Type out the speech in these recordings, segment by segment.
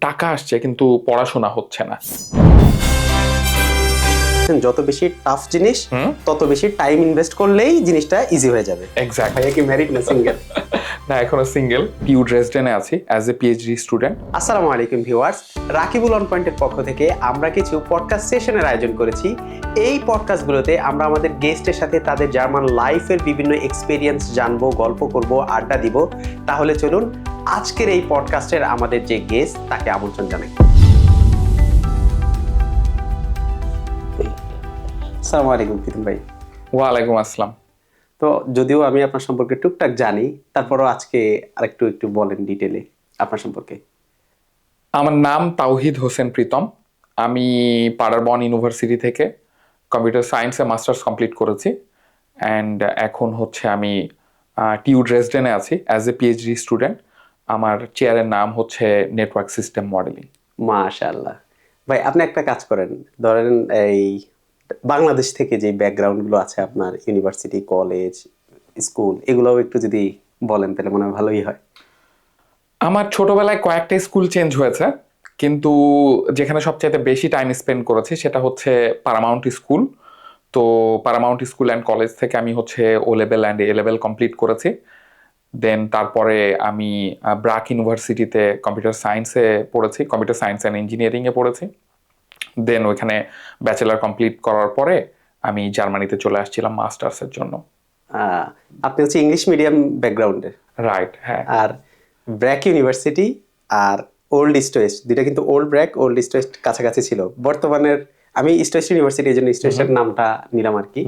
টাকা আসছে কিন্তু পড়াশোনা হচ্ছে না। যত বেশি টাফ জিনিস তত বেশি টাইম ইনভেস্ট করলেই জিনিসটা ইজি হয়ে যাবে। এক্স্যাক্ট। ভাইয়া কি ম্যারিড না সিঙ্গেল? না, এখনো সিঙ্গেল। টিউ ড্রেসডেনে আছি অ্যাজ এ পিএইচডি স্টুডেন্ট। আসসালামু আলাইকুম ভিউয়ার্স, রাকিবুল অন পয়েন্টের পক্ষ থেকে আমরা কিছু পডকাস্ট সেশনের আয়োজন করেছি। এই পডকাস্টগুলোতে আমরা আমাদের গেস্টের সাথে তাদের জার্মান লাইফের বিভিন্ন এক্সপেরিয়েন্স জানবো, গল্প করব, আড্ডা দিব। তাহলে চলুন আজকের এই পডকাস্টের আমাদের যে গেস্ট তাকে আমন্ত্রণ জানাই। আসসালামু আলাইকুম প্রীতম ভাই। ওয়ালাইকুম আসসালাম। তো যদিও আমি আপনার সম্পর্কে টুকটাক জানি, তারপরও আজকে আরেকটু বলেন ডিটেলে আপনার সম্পর্কে। আমার নাম তাওহিদ হোসেন প্রীতম। আমি পাডারবর্ন ইউনিভার্সিটি থেকে কম্পিউটার সায়েন্সে মাস্টার্স কমপ্লিট করেছি অ্যান্ড এখন হচ্ছে আমি টিউ ড্রেসডেনে আছি অ্যাজ এ পিএইচডি স্টুডেন্ট। আমার চেয়ারের নাম হচ্ছে নেটওয়ার্ক সিস্টেম মডেলিং। মাশাআল্লাহ। ভাই আপনি একটা কাজ করেন, ধরেন এই বাংলাদেশ থেকে যে ব্যাকগ্রাউন্ডগুলো আছে আপনার, ইউনিভার্সিটি, কলেজ, স্কুল, এগুলোও একটু যদি বলেন তাহলে মনে হয় ভালোই হয়। আমার ছোটবেলায় কয়েকটা স্কুল চেঞ্জ হয়েছে, কিন্তু যেখানে সবচাইতে বেশি টাইম স্পেন্ড করেছি সেটা হচ্ছে পারামাউন্ট স্কুল। তো পারামাউন্ট স্কুল অ্যান্ড কলেজ থেকে আমি হচ্ছে O level and A level complete করেছি। দেন তারপরে আমি ব্রাক ইউনিভার্সিটিতে কম্পিউটার সায়েন্সে পড়েছি, কম্পিউটার সায়েন্স অ্যান্ড ইঞ্জিনিয়ারিংয়ে পড়েছি। দেন ওইখানে ব্যাচেলার কমপ্লিট করার পরে আমি জার্মানিতে চলে আসছিলাম মাস্টার্সের জন্য। আপনি হচ্ছে ইংলিশ মিডিয়াম ব্যাকগ্রাউন্ডের। রাইট, হ্যাঁ। আর ব্র্যাক ইউনিভার্সিটি আর ওল্ড ইস্ট ওয়েস্ট, দুইটা কিন্তু old BRAC old east West কাছাকাছি ছিল। বর্তমানের আমি ইস্ট ওয়েস্ট ইউনিভার্সিটি, এই জন্য ইস্ট ওয়েস্টের নামটা নিলাম আর কি।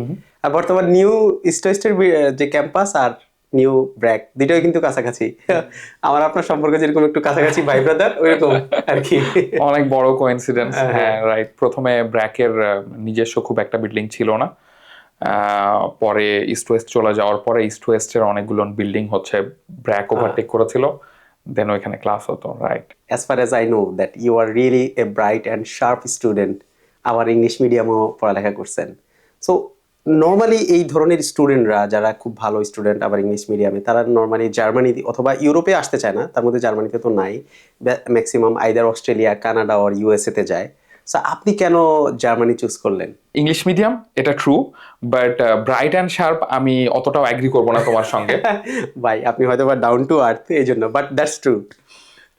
আর বর্তমান নিউ ইস্ট ওয়েস্টের যে ক্যাম্পাস আর নিউ ব্র্যাক দুইটাই কিন্তু কাছাকাছি। আমার আপনার সম্পর্কে যেরকম একটু কাছাকাছি ভাই ব্রাদার, ওইরকম আর কি। অনেক বড় কোইন্সিডেন্স। হ্যাঁ, রাইট। প্রথমে ব্র্যাকের নিজস্ব খুব একটা বিল্ডিং ছিল না, পরে ইস্ট ওয়েস্ট চলে যাওয়ার পরে ইস্ট ওয়েস্টের অনেকগুলো বিল্ডিং হচ্ছে ব্র্যাক ওভারটেক করেছিল। দেন ওইখানে ক্লাস হতো। Right. As far as I know that you are really a bright and sharp student, আবার ইংলিশ মিডিয়ামও পড়ালেখা করছেন। সো নর্মালি এই ধরনের স্টুডেন্টরা যারা খুব ভালো স্টুডেন্ট আবার ইংলিশ মিডিয়ামে, তারা নর্মালি জার্মানি অথবা ইউরোপে আসতে চায় না, তার মধ্যে জার্মানিতে তো নাই, ম্যাক্সিমাম আইদার অস্ট্রেলিয়া, কানাডা আর ইউএসএ তে যায়। সো আপনি কেন জার্মানি চুজ করলেন? ইংলিশ মিডিয়াম, এটা true, but bright and sharp আমি অতটাও অ্যাগ্রি করবো না তোমার সঙ্গে। ভাই আপনি হয়তো বা ডাউন টু আর্থ, এই জন্য, বাট দ্যাটস ট্রু।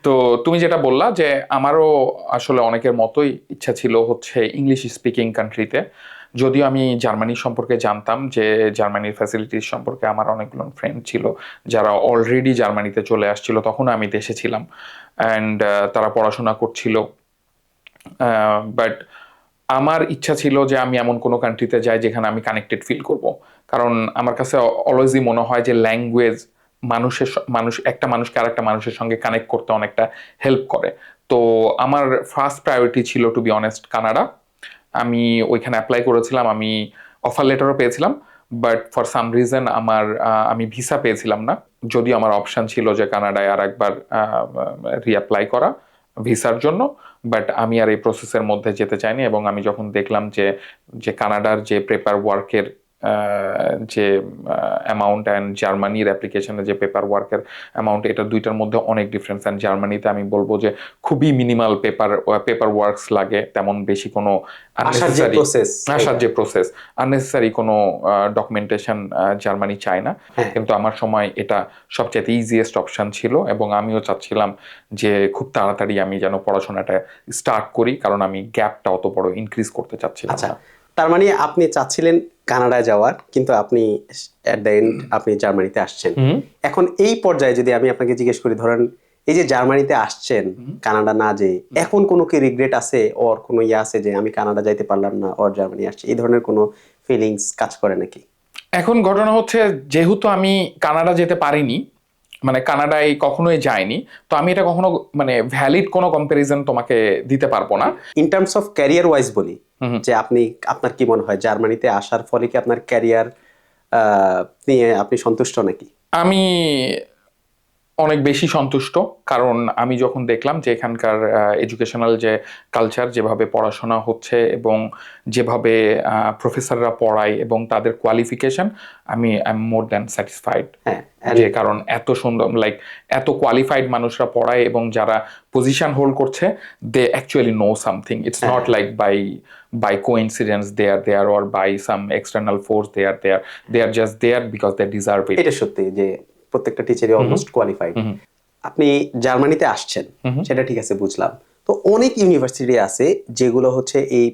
তো তুমি যেটা বললা যে আমারও আসলে অনেকের মতোই ইচ্ছা ছিল হচ্ছে ইংলিশ স্পিকিং কান্ট্রিতে। যদিও আমি জার্মানি সম্পর্কে জানতাম, যে জার্মানির ফ্যাসিলিটিস সম্পর্কে আমার অনেকগুলো ফ্রেন্ড ছিল যারা অলরেডি জার্মানিতে চলে আসছিল, তখন আমি দেশে ছিলাম অ্যান্ড তারা পড়াশোনা করছিল। বাট আমার ইচ্ছা ছিল যে আমি এমন কোনো কান্ট্রিতে যাই যেখানে আমি কানেক্টেড ফিল করব। কারণ আমার কাছে অলওয়েজই মনে হয় যে ল্যাঙ্গুয়েজ একটা মানুষকে আর একটা মানুষের সঙ্গে কানেক্ট করতে অনেকটা হেল্প করে। তো আমার ফার্স্ট প্রায়োরিটি ছিল, টু বি অনেস্ট, কানাডা। আমি ওইখানে অ্যাপ্লাই করেছিলাম, আমি অফার লেটারও পেয়েছিলাম, বাট ফর সাম রিজন আমি ভিসা পেয়েছিলাম না। যদিও আমার অপশান ছিল যে কানাডায় আর একবার রিঅ্যাপ্লাই করা ভিসার জন্য, বাট আমি আর এই প্রসেসের মধ্যে যেতে চাইনি। এবং আমি যখন দেখলাম যে যে কানাডার যে পেপার ওয়ার্কের যে অ্যামাউন্ট অ্যান্ড জার্মানির অ্যাপ্লিকেশনের যে পেপার ওয়ার্কের অ্যামাউন্ট, এটা দুইটার মধ্যে অনেক ডিফারেন্স। অ্যান্ড জার্মানিতে আমি বলবো যে খুবই মিনিমাল পেপার ওয়ার্কস লাগে, তেমন বেশি কোনো আসার যে প্রসেস, আননেসেসারি কোনো ডকুমেন্টেশন জার্মানি চায় না। কিন্তু আমার সময় এটা সবচেয়ে ইজিয়েস্ট অপশন ছিল, এবং আমিও চাচ্ছিলাম যে খুব তাড়াতাড়ি আমি যেন পড়াশোনাটা স্টার্ট করি, কারণ আমি গ্যাপটা অত বড় ইনক্রিজ করতে চাচ্ছিলাম। আচ্ছা, তার মানে আপনি চাচ্ছিলেন কানাডায় যাওয়ার, কিন্তু আপনি এট দ্য এন্ড আপনি জার্মানিতে আসছেন। এখন এই পর্যায়ে যদি আমি আপনাকে জিজ্ঞেস করি, ধরেন এই যে জার্মানিতে আসছেন কানাডা না যেয়ে, এখন কোনো কি রিগ্রেট আছে, ওর কোনো আছে যে আমি কানাডা যাইতে পারলাম না, ওর জার্মানি আসছে, এই ধরনের কোনো ফিলিংস কাজ করে নাকি? এখন ঘটনা হচ্ছে, যেহেতু আমি কানাডা যেতে পারিনি, মানে কানাডায় কখনোই যায়নি, তো আমি এটা কখনো মানে ভ্যালিড কোনো কম্পারিজন তোমাকে দিতে পারবো না। In terms of career wise বলি, যে আপনার কি মনে হয় জার্মানিতে আসার ফলে কি আপনার ক্যারিয়ার নিয়ে আপনি সন্তুষ্ট নাকি? আমি অনেক বেশি সন্তুষ্ট, কারণ আমি যখন দেখলাম যে এখানকার এডুকেশনাল যে কালচার, যেভাবে পড়াশোনা হচ্ছে এবং যেভাবে প্রফেসররা পড়ায় এবং তাদের কোয়ালিফিকেশন, আমি I am more than satisfied. হ্যাঁ, যে কারণ এত সুন্দর, লাইক এত কোয়ালিফাইড মানুষরা পড়ায় এবং যারা পজিশন হোল্ড করছে, they actually know something. It's not like by coincidence they are there, or by some external force they are just there because they deserve it. এটা সত্যি যে প্রত্যেকটা টিচারই অলমোস্ট কোয়ালিফাইড। আপনি জার্মানিতে আসছেন, সেটা ঠিক আছে, বুঝলাম। তো অনেক ইউনিভার্সিটি আছে যেগুলো হচ্ছে এই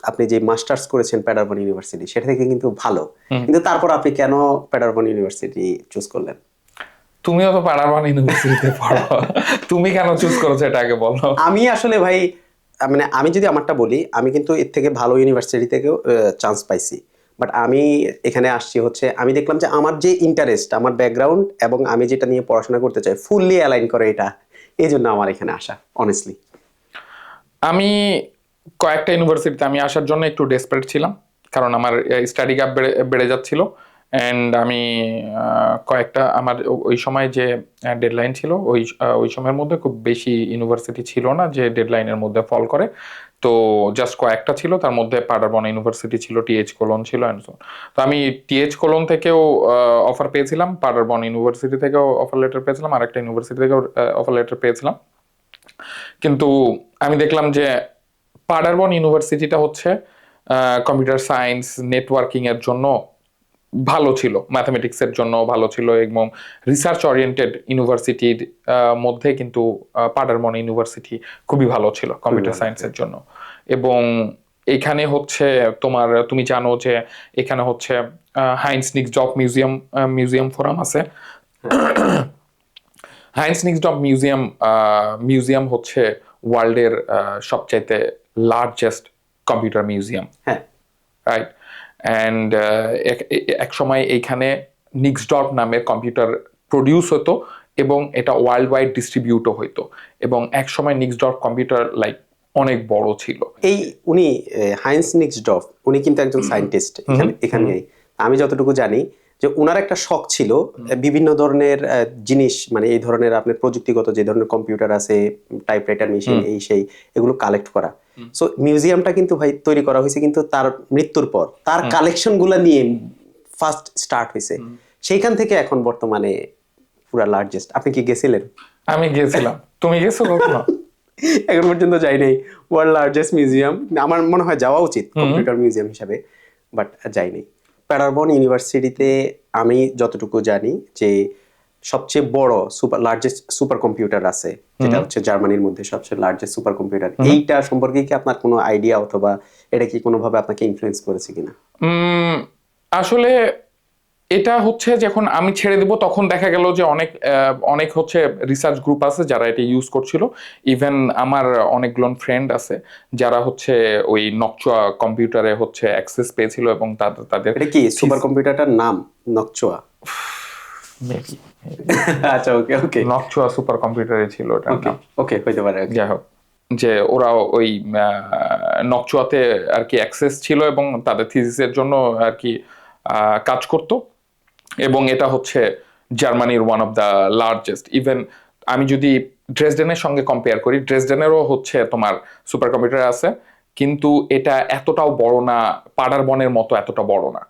আপনি যে মাস্টার্স করেছেন প্যাডারবন ইউনিভার্সিটি, সেটা থেকে কিন্তু ভালো, কিন্তু তারপর আপনি কেন প্যাডারবন ইউনিভার্সিটি চুজ করলেন? তুমিও তো পাড়ারবান ইউনিভার্সিটিতে পড়ো, তুমি কেন চুজ করেছো এটা আগে বলো। আমি আসলে ভাই, মানে আমি যদি আমারটা বলি, আমি কিন্তু এর থেকে ভালো ইউনিভার্সিটি থেকেও চান্স পাইছি, বাট আমি এখানে আসছি হচ্ছে আমি দেখলাম যে আমার যে ইন্টারেস্ট, আমার ব্যাকগ্রাউন্ড এবং আমি যেটা নিয়ে পড়াশোনা করতে চাই ফুললি অ্যালাইন করে এটা, এই জন্য আমার এখানে আসা অনেস্টলি। আমি কয়েকটা ইউনিভার্সিটিতে আমি আসার জন্য একটু ডেসপারেট ছিলাম, কারণ আমার স্টাডি গ্যাপ বেড়ে যাচ্ছিল। অ্যান্ড আমি কয়েকটা, আমার ওই সময় যে ডেডলাইন ছিল, ওই সময়ের মধ্যে খুব বেশি ইউনিভার্সিটি ছিল না যে ডেডলাইনের মধ্যে ফল করে। তো জাস্ট কয়েকটা ছিল, তার মধ্যে পাডারবন ইউনিভার্সিটি ছিল, টিএইচ কোলন ছিল অ্যান্ড সো। তো আমি টিএইচ কোলন থেকেও অফার পেয়েছিলাম, পাডারবন ইউনিভার্সিটি থেকেও অফার লেটার পেয়েছিলাম, আরেকটা ইউনিভার্সিটি থেকেও অফার লেটার পেয়েছিলাম। কিন্তু আমি দেখলাম যে পাডারবন ইউনিভার্সিটিটা হচ্ছে কম্পিউটার সায়েন্স, নেটওয়ার্কিং এর জন্য ভালো ছিল, ম্যাথমেটিক্স এর জন্য ভালো ছিল, এবং রিসার্চ ওরিয়েন্টেড ইউনিভার্সিটির মধ্যে কিন্তু পাডারবন ইউনিভার্সিটি খুবই ভালো ছিল কম্পিউটার সায়েন্সের জন্য। এবং এখানে হচ্ছে তোমার, তুমি জানো যে এখানে হচ্ছে হাইন্স নিক্সডর্ফ মিউজিয়াম ফোরাম আছে। হাইন্স নিক্সডর্ফ মিউজিয়াম হচ্ছে ওয়ার্ল্ডের সবচাইতে লার্জেস্ট কম্পিউটার মিউজিয়াম, হ্যাঁ, রাইট? অ্যান্ড এক সময় এইখানে নিক্সডর্ফ নামের কম্পিউটার প্রডিউস হতো এবং এটা ওয়ার্ল্ড ওয়াইড ডিস্ট্রিবিউটও হইতো, এবং এক সময় নিক্সডর্ফ কম্পিউটার লাইক অনেক বড় ছিল। এই উনি হাইন্স নিক্সডর্ফ, উনি কিন্তু একজন সায়েন্টিস্ট এখানে। আমি যতটুকু জানি যে উনার একটা শখ ছিল বিভিন্ন ধরনের জিনিস, মানে এই ধরনের আপনার প্রযুক্তিগত যে ধরনের কম্পিউটার আছে, টাইপরাইটার মেশিন, এই সেই, এগুলো কালেক্ট করা। সো মিউজিয়ামটা কিন্তু ভাই তৈরি করা হয়েছে কিন্তু তার মৃত্যুর পর, তার কালেকশন গুলা নিয়ে ফার্স্ট স্টার্ট হয়েছে, সেইখান থেকে এখন বর্তমানে পুরা লার্জেস্ট। আপনি কি গেছিলেন? আমি গিয়েছিলাম, তুমি গেছো কখনো? এখন পর্যন্ত যাই নাই ওয়ার্ল্ড লার্জেস্ট মিউজিয়াম, আমার মনে হয় যাওয়া উচিত কম্পিউটার মিউজিয়াম হিসাবে, বাট যাইনি। প্যাডারবন ইউনিভার্সিটিতে আমি যতটুকু জানি যে সবচেয়ে বড় লার্জেস্ট সুপার কম্পিউটার আছে, যেটা হচ্ছে জার্মানির মধ্যে সবচেয়ে লার্জেস্ট সুপার কম্পিউটার। এইটা সম্পর্কে কি আপনার কোনো আইডিয়া, অথবা এটা কি কোনোভাবে আপনাকে ইনফ্লুয়েন্স করেছে কিনা? আসলে এটা হচ্ছে যখন আমি ছেড়ে দেব তখন দেখা গেল যে অনেক হচ্ছে রিসার্চ গ্রুপ আছে যারা এটা ইউজ করছিল। ইভেন আমার অনেকগুলো ফ্রেন্ড আছে যারা হচ্ছে ওই নকচুয়া কম্পিউটারে হচ্ছে অ্যাক্সেস পেয়েছিল, এবং তাদের এটা কি সুপার কম্পিউটারটার নাম নকচুয়া? মেবি আচ্ছা, ওকে ওকে, নকচুয়া সুপার কম্পিউটারে ছিল এটা। ওকে হইতে পারে। যাই হোক, যে ওরা ওই নকচুয়াতে আর কি অ্যাক্সেস ছিল এবং তাদের থিসিসের জন্য আর কি কাজ করতো, এবং এটা হচ্ছে জার্মানির one of the largest. Even আমি যদি ড্রেসডেনের সঙ্গে কম্পেয়ার করি, ড্রেসডেনেরও হচ্ছে তোমার সুপার কম্পিউটার আছে, কিন্তু এটা এতটাও বড় না, পাডারবনের মতো এতটা বড় না।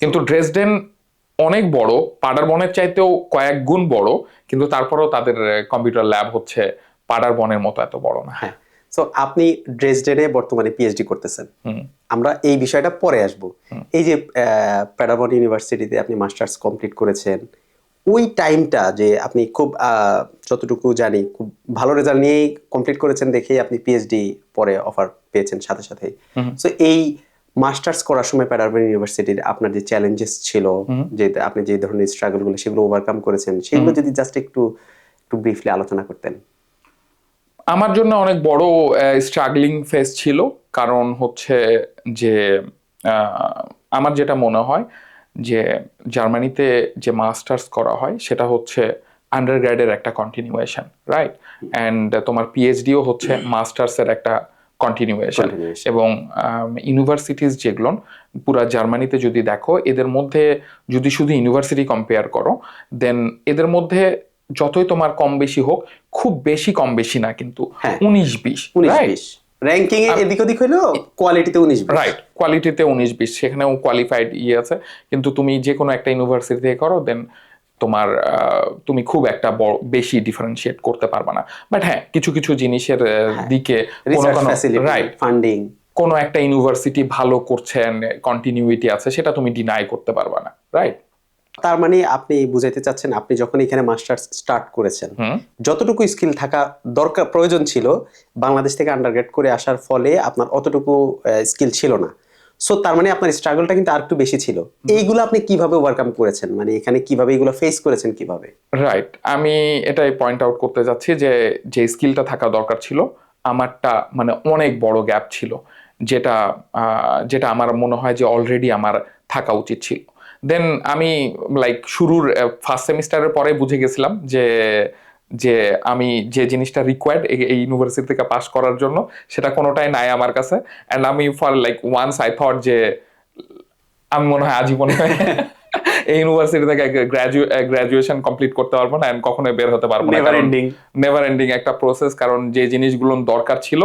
কিন্তু ড্রেসডেন অনেক বড়, পাডারবনের চাইতেও কয়েক গুণ বড়, কিন্তু তারপরেও তাদের কম্পিউটার ল্যাব হচ্ছে পাডারবনের মতো এত বড় না। হ্যাঁ, সো আপনি ড্রেসডেনে বর্তমানে পিএইচডি করতেছেন, আমরা এই বিষয়টা পরে আসব। এই যে প্যাডারবন ইউনিভার্সিটিতে আপনি মাস্টার্স কমপ্লিট করেছেন, ওই টাইমটা যে আপনি খুব যতটুকু জানি খুব ভালো রেজাল্ট নিয়েই কমপ্লিট করেছেন দেখেই আপনি পিএইচডি পরে অফার পেয়েছেন সাথে সাথেই। সো এই মাস্টার্স করার সময় প্যাডারবন ইউনিভার্সিটির আপনার যে চ্যালেঞ্জেস ছিল, যে আপনি যে ধরনের স্ট্রাগল গুলো সেগুলো ওভারকাম করেছেন, সেগুলো যদি জাস্ট একটু ব্রিফলি আলোচনা করতেন। আমার জন্য অনেক বড় স্ট্রাগলিং ফেজ ছিল, কারণ হচ্ছে যে আমার যেটা মনে হয় যে জার্মানিতে যে মাস্টার্স করা হয় সেটা হচ্ছে আন্ডারগ্র্যাডের একটা কন্টিনিউয়েশন, রাইট? অ্যান্ড তোমার পিএইচডিও হচ্ছে মাস্টার্সের একটা কন্টিনিউয়েশন। এবং ইউনিভার্সিটিস যেগুলো পুরা জার্মানিতে যদি দেখো, এদের মধ্যে যদি শুধু ইউনিভার্সিটি কম্পেয়ার করো, দেন এদের মধ্যে যতই তোমার কম বেশি হোক, খুব বেশি কম বেশি না কিন্তু, হ্যাঁ। 19-20, 19-20 র্যাঙ্কিং এ এদিক ওদিক হইলো, কোয়ালিটিতে 19-20। রাইট, কোয়ালিটিতে 19-20, সেখানেও কোয়ালিফাইড আছে। কিন্তু তুমি যে কোনো একটা ইউনিভার্সিটি থেকে করো, দেন তোমার তুমি খুব একটা বড় বেশি ডিফারেন্সিয়েট করতে পারবে না। বাট হ্যাঁ, কিছু কিছু জিনিসের দিকে কোনো কোনো, রাইট, ফান্ডিং, কোনো একটা ইউনিভার্সিটি ভালো করছে, কন্টিনিউইটি আছে, সেটা তুমি ডিনাই করতে পারবে না, রাইট। তার মানে আপনি বুঝাইতে চাচ্ছেন আপনি যখন এখানে মাস্টার্স স্টার্ট করেছেন, যতটুকু স্কিল থাকা দরকার প্রয়োজন ছিল বাংলাদেশ থেকে আন্ডারগ্রেড করে আসার ফলে আপনার অতটুকু স্কিল ছিল না। সো তার মানে আপনার স্ট্রাগলটা কিন্তু আরেকটু বেশি ছিল। এইগুলো আপনি কিভাবে ওভারকাম করেছেন, মানে এখানে কিভাবে এগুলো ফেস করেছেন কিভাবে? রাইট, আমি এটাই পয়েন্ট আউট করতে যাচ্ছি যে যে স্কিলটা থাকা দরকার ছিল, আমারটা মানে অনেক বড় গ্যাপ ছিল, যেটা যেটা আমার মনে হয় যে অলরেডি আমার থাকা উচিত ছিল। দেন আমি লাইক শুরুর ফার্স্ট সেমিস্টারের পরে বুঝে গেছিলাম যে যে আমি যে জিনিসটা রিকোয়ার্ড এই ইউনিভার্সিটি থেকে পাস করার জন্য, সেটা কোনোটাই নাই আমার কাছে। অ্যান্ড আমি for like once I thought যে আমি মনে হয় আজীবনে এই ইউনিভার্সিটি থেকে গ্রাজুয়েশন কমপ্লিট করতে পারবো না, এন্ড কখনোই বের হতে পারবো না, কারণ নেভার এন্ডিং একটা প্রসেস। কারণ যে জিনিসগুলো দরকার ছিল,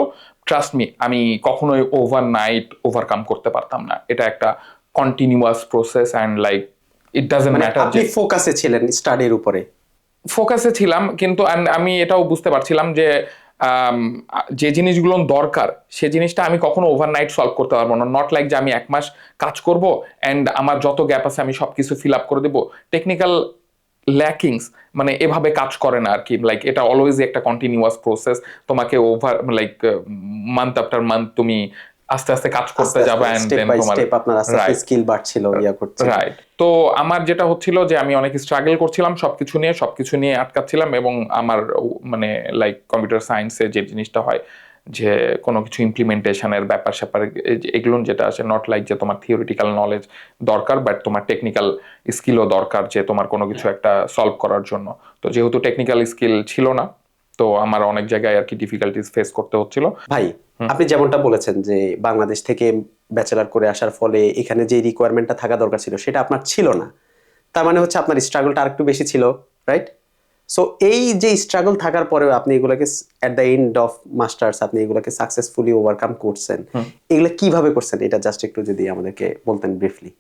ট্রাস্ট মি, আমি কখনোই ওভারনাইট ওভারকাম করতে পারতাম না। এটা একটা continuous process, and like it doesn't matter. আপনি ফোকাসে ছিলেন স্টাডির উপরে? ফোকাসে ছিলাম, কিন্তু আমি এটাও বুঝতে পারছিলাম যে যে জিনিসগুলো দরকার, সে জিনিসটা আমি কখনো ওভারনাইট সলভ করতে পারবো না। নট লাইক যে আমি 1 মাস কাজ করব অ্যান্ড আমার যত গ্যাপ আছে আমি সবকিছু ফিল আপ করে দেবো। টেকনিক্যাল ল্যাকিংস মানে এভাবে কাজ করে না আর কি। লাইক এটা অলওয়েজ একটা কন্টিনিউয়াস প্রসেস। তোমাকে over like month after month তুমি আস্তে আস্তে কাজ করতে যাবে, এন্ড দেন তোমার আপনার আস্তে আস্তে স্কিল বাড়ছিল, ইয়া করছে। রাইট। তো আমার যেটা হচ্ছিল যে আমি অনেক স্ট্রাগল করছিলাম সবকিছু নিয়ে আটকাচ্ছিলাম, এবং আমার মানে লাইক কম্পিউটার সায়েন্সে যে জিনিসটা হয় যে কোনো কিছু ইমপ্লিমেন্টেশনের ব্যাপার স্যাপার এগুলো যেটা আছে, নট লাইক যে তোমার থিওরিটিক্যাল নলেজ দরকার, বাট তোমার টেকনিক্যাল স্কিলও দরকার যে তোমার কোনো কিছু একটা সলভ করার জন্য। তো যেহেতু টেকনিক্যাল স্কিল ছিল না, তো আমার অনেক জায়গায় আর কি ডিফিকাল্টিজ ফেস করতে হচ্ছিল। ভাই, আপনি যেমনটা বলেছেন যে বাংলাদেশ থেকে ব্যাচেলর করে আসার ফলে এখানে যে রিকোয়ারমেন্টটা থাকা দরকার ছিল সেটা আপনার ছিল না। তার মানে হচ্ছে আপনার স্ট্রাগলটা আরেকটু বেশি ছিল, রাইট? সো এই যে স্ট্রাগল থাকার পরেও আপনি এগুলোকে at the end of masters আপনি এগুলোকে সাকসেসফুলি ওভারকাম করছেন, এগুলো কিভাবে করছেন এটা জাস্ট একটু যদি আমাদেরকে বলতেন ব্রিফলি।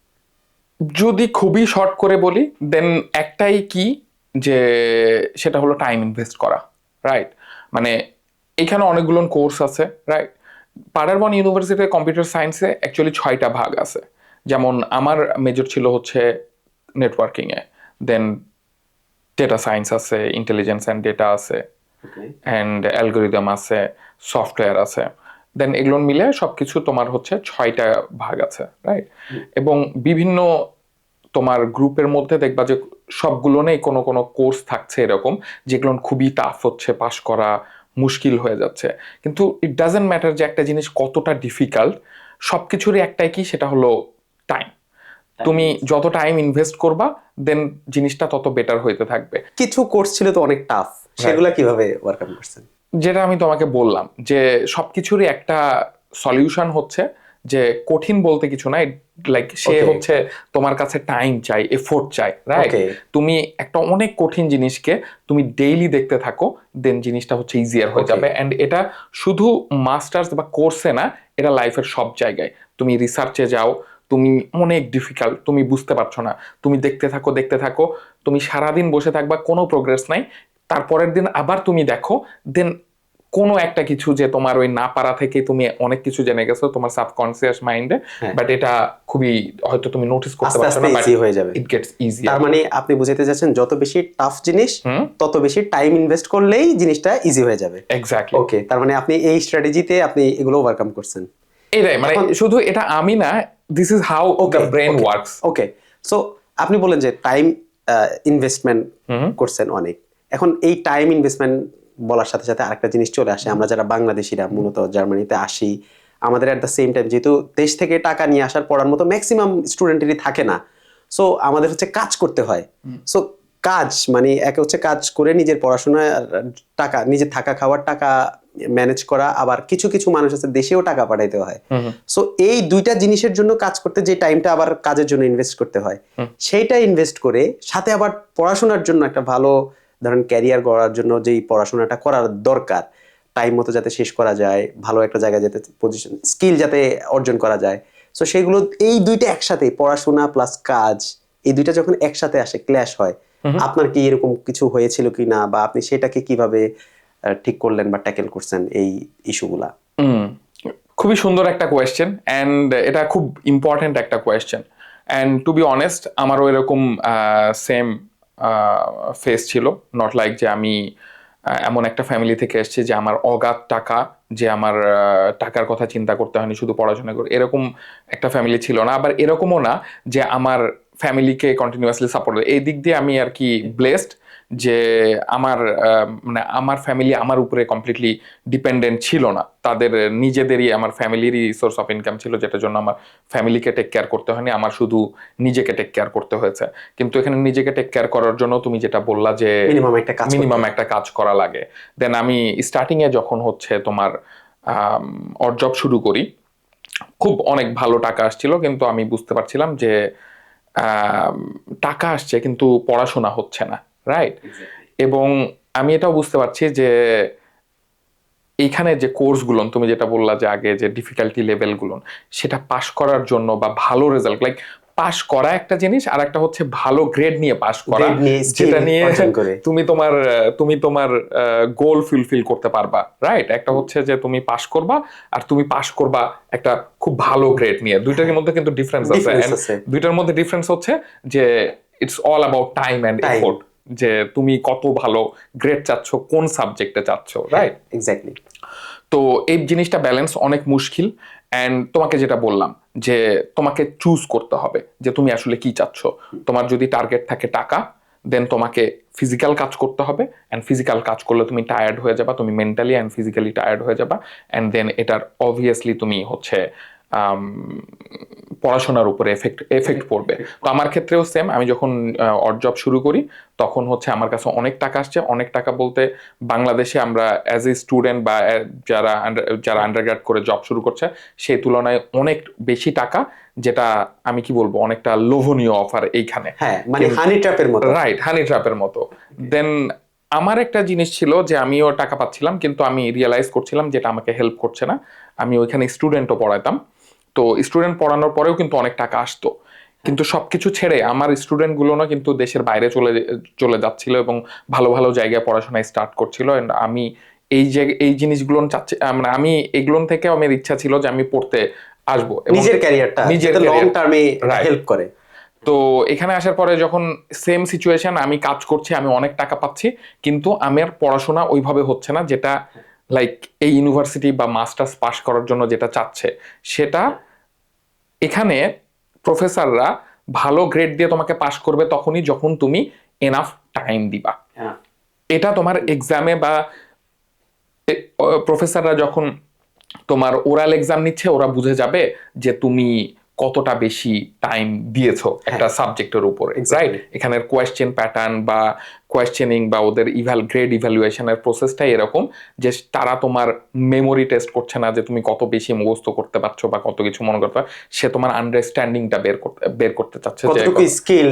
যদি খুবই শর্ট করে বলি, দেন একটাই কি, যে সেটা হলো টাইম ইনভেস্ট করা, রাইট? মানে এখানে অনেকগুলো কোর্স আছে, রাইট? পাডারবন ইউনিভার্সিটিতে কম্পিউটার সায়েন্সে অ্যাকচুয়ালি 6টা ভাগ আছে। যেমন আমার মেজর ছিল হচ্ছে নেটওয়ার্কিংয়ে, দেন ডেটা সায়েন্স আছে, ইন্টেলিজেন্স অ্যান্ড ডেটা আছে, অ্যান্ড অ্যালগোরিদম আছে, সফটওয়্যার আছে। দেন এগুলো মিলে সবকিছু তোমার হচ্ছে 6টা ভাগ আছে, রাইট? এবং বিভিন্ন তোমার গ্রুপের মধ্যে দেখবা যে সবগুলো নেই কোনো কোনো কোর্স থাকছে এরকম যেগুলো খুবই টাফ হচ্ছে, পাশ করা মুশকিল হয়ে যাচ্ছে। কিন্তু ইট ডাজন্ট ম্যাটার যে একটা জিনিস কতটা ডিফিকাল্ট, সবকিছুরই একটাই কি, সেটা হলো টাইম। তুমি যত টাইম ইনভেস্ট করবা, দেন জিনিসটা তত বেটার হইতে থাকবে। কিছু কোর্স ছিল তো অনেক টাফ, সেগুলো কিভাবে ওয়ার্কআউট করছেন? যেটা আমি তোমাকে বললাম যে সবকিছুরই একটা সলিউশন হচ্ছে যে কঠিন বলতে কিছু নাই, লাইক সে হচ্ছে তোমার কাছে টাইম চাই, এফোর্ট চাই, রাইট? তুমি একটা অনেক কঠিন জিনিসকে তুমি ডেইলি দেখতে থাকো, দেন জিনিসটা হচ্ছে ইজিয়ার হয়ে যাবে। এন্ড এটা শুধু মাস্টার্স বা কোর্সে না, এটা লাইফের সব জায়গায়। তুমি রিসার্চে যাও, তুমি অনেক ডিফিকাল্ট, তুমি বুঝতে পারছো না, তুমি দেখতে থাকো, তুমি সারাদিন বসে থাকবা, কোনো প্রোগ্রেস নাই। তারপরের দিন আবার তুমি দেখো, দেন কোনো একটা কিছু যে তোমার ওই না পারা থেকে তুমি অনেক কিছু জেনে গেছো তোমার সাবকনসিয়াস মাইন্ডে, বাট এটা খুবই হয়তো তুমি নোটিস করতে পারছো না, বাট হয়ে যাবে, ইট গেটস ইজি। তার মানে আপনি বুঝাতে যাচ্ছেন যত বেশি টাফ জিনিস তত বেশি টাইম ইনভেস্ট করলেই জিনিসটা ইজি হয়ে যাবে। এক্স্যাক্টলি। ওকে, তার মানে আপনি এই স্ট্র্যাটেজিতে আপনি এগুলো ওভারকাম করছেন। এটাই মানে শুধু এটা আমি না, this is how the brain works. Okay, so আপনি বলেন যে টাইম ইনভেস্টমেন্ট করছেন অনেক। এখন এই টাইম ইনভেস্টমেন্ট বলার সাথে সাথে আরেকটা জিনিস চলে আসে, আমরা যারা বাংলাদেশিরা মূলত জার্মানিতে আসি, আমাদের এট দ্য সেম টাইম যেহেতু দেশ থেকে টাকা নিয়ে আসার পড়ার মতো ম্যাক্সিমাম স্টুডেন্টেরই থাকে না, সো আমাদের হচ্ছে কাজ করতে হয়। সো কাজ মানে একে হচ্ছে কাজ করে নিজের পড়াশোনা টাকা, নিজের থাকা খাওয়ার টাকা ম্যানেজ করা, আবার কিছু কিছু মানুষ আছে দেশেও টাকা পাঠাইতে হয়। সো এই দুইটা জিনিসের জন্য কাজ করতে যে টাইমটা আবার কাজের জন্য ইনভেস্ট করতে হয়, সেইটা ইনভেস্ট করে সাথে আবার পড়াশোনার জন্য একটা ভালো ধরেন ক্যারিয়ার গড়ার জন্য যেই পড়াশোনাটা করার দরকার টাইম মতো যাতে শেষ করা যায়, ভালো একটা জায়গায় যাতে পজিশন স্কিল যাতে অর্জন করা যায়, সো সেগুলো এই দুইটা একসাথে পড়াশোনা প্লাস কাজ, এই দুইটা যখন একসাথে আসে ক্ল্যাশ হয়, আপনার কি এরকম কিছু হয়েছিল কি না, বা আপনি সেটাকে কিভাবে ঠিক করলেন বা ট্যাকেল করছেন এই ইস্যুগুলা? খুবই সুন্দর একটা কোয়েশ্চেন, অ্যান্ড এটা খুব ইম্পর্ট্যান্ট একটা question. And to be honest, আমারও এরকম সেম ফেস ছিল। নট লাইক যে আমি এমন একটা ফ্যামিলি থেকে এসেছি যে আমার অগাধ টাকা, যে আমার টাকার কথা চিন্তা করতে হয়নি শুধু পড়াশোনা করে, এরকম একটা ফ্যামিলি ছিল না। আবার এরকমও না যে আমার ফ্যামিলিকে কন্টিনিউয়াসলি সাপোর্ট, এই দিক দিয়ে আমি আর কি ব্লেসড যে আমার মানে আমার ফ্যামিলি আমার উপরে কমপ্লিটলি ডিপেন্ডেন্ট ছিল না। তাদের নিজেদেরই, আমার ফ্যামিলিরই সোর্স অফ ইনকাম ছিল, যেটার জন্য আমার ফ্যামিলিকে টেক কেয়ার করতে হয়নি, আমার শুধু নিজেকে টেক কেয়ার করতে হয়েছে। কিন্তু এখানে নিজেকে টেক কেয়ার করার জন্য তুমি যেটা বললা যে মিনিমাম একটা কাজ করা লাগে, দেন আমি স্টার্টিং এ যখন হচ্ছে তোমার অড জব শুরু করি, খুব অনেক ভালো টাকা আসছিল, কিন্তু আমি বুঝতে পারছিলাম যে টাকা আসছে কিন্তু পড়াশোনা হচ্ছে না, রাইট? এবং আমি এটাও বুঝতে পারছি যে এইখানে যে কোর্সগুলো তুমি যেটা বললা যে আগে যে ডিফিকাল্টি লেভেলগুলো, সেটা পাশ করার জন্য বা ভালো রেজাল্ট, লাইক পাশ করা একটা জিনিস, আর একটা হচ্ছে ভালো গ্রেড নিয়ে পাশ করা, যেটা নিয়ে তুমি তোমার গোল ফুলফিল করতে পারবা, রাইট? একটা হচ্ছে যে তুমি পাশ করবা, আর তুমি পাশ করবা একটা খুব ভালো গ্রেড নিয়ে। দুইটার মধ্যে কিন্তু ডিফারেন্স আছে। দুইটার মধ্যে ডিফারেন্স হচ্ছে যে it's all about time and effort, যে তুমি কত ভালো গ্রেড চাচ্ছ, কোন সাবজেক্টে চাচ্ছ, রাইট? এক্স্যাক্টলি। তো এই জিনিসটা ব্যালেন্স অনেক মুশকিল। অ্যান্ড তোমাকে যেটা বললাম যে তোমাকে চুজ করতে হবে যে তুমি আসলে কি চাচ্ছ। তোমার যদি টার্গেট থাকে টাকা, দেন তোমাকে ফিজিক্যাল কাজ করতে হবে, অ্যান্ড ফিজিক্যাল কাজ করলে তুমি টায়ার্ড হয়ে যাবা, তুমি মেন্টালি অ্যান্ড ফিজিক্যালি টায়ার্ড হয়ে যাবা, অ্যান্ড দেন এটার অবভিয়াসলি তুমি হচ্ছে পড়াশোনার উপরে এফেক্ট পড়বে। তো আমার ক্ষেত্রেও সেম, আমি যখন অড জব শুরু করি তখন হচ্ছে আমার কাছে অনেক টাকা আসছে। অনেক টাকা বলতে বাংলাদেশে আমরা অ্যাজ এ স্টুডেন্ট বা যারা আন্ডারগ্রেড করে জব শুরু করছে সেই তুলনায় অনেক বেশি টাকা, যেটা আমি কি বলবো অনেকটা লোভনীয় অফার এইখানে, মানে হানি ট্র্যাপের মতো, রাইট? হানি ট্র্যাপের মতো। দেন আমার একটা জিনিস ছিল যে আমিও টাকা পাচ্ছিলাম, কিন্তু আমি রিয়েলাইজ করছিলাম যেটা আমাকে হেল্প করছে না। আমি ওইখানে স্টুডেন্টও পড়াতাম, তো স্টুডেন্ট পড়ানোর পরেও কিন্তু অনেক টাকা আসতো, কিন্তু সবকিছু ছেড়ে আমার স্টুডেন্ট গুলো না কিন্তু দেশের বাইরে চলে যাচ্ছিল এবং ভালো ভালো জায়গায় পড়াশোনায় স্টার্ট করছিল। এন্ড আমি এই জিনিসগুলো চাচ্ছি, মানে আমি এগুলো থেকে আমার ইচ্ছা ছিল যে আমি পড়তে আসবো, নিজের ক্যারিয়ারটা লং টার্মে হেল্প করে। তো এখানে আসার পরে যখন সেম সিচুয়েশন, আমি কাজ করছি, আমি অনেক টাকা পাচ্ছি, কিন্তু আমার পড়াশোনা ওইভাবে হচ্ছে না, যেটা লাইক এই ইউনিভার্সিটি বা মাস্টার্স পাস করার জন্য যেটা চাচ্ছে সেটা। এখানে প্রফেসররা ভালো গ্রেড দিয়ে তোমাকে পাস করবে তখনই যখন তুমি এনাফ টাইম দিবা। এটা তোমার এক্সামে বা প্রফেসররা যখন তোমার ওরাল এক্সাম নিচ্ছে, ওরা বুঝে যাবে যে তুমি কতটা বেশি টাইম দিয়েছো একটা সাবজেক্টের উপরে, রাইট? এখানের কোয়েশ্চেন প্যাটার্ন বা কোয়েশ্চেনিং বা ওদের গ্রেড ইভ্যালুয়েশনের প্রসেসটাই এরকম যে তারা তোমার মেমোরি টেস্ট করছে না যে তুমি কত বেশি মুখস্থ করতে পারছো বা কত কিছু মনে করতে, সে তোমার আন্ডারস্ট্যান্ডিংটা বের করতে চাচ্ছে, যে কতটুকু স্কিল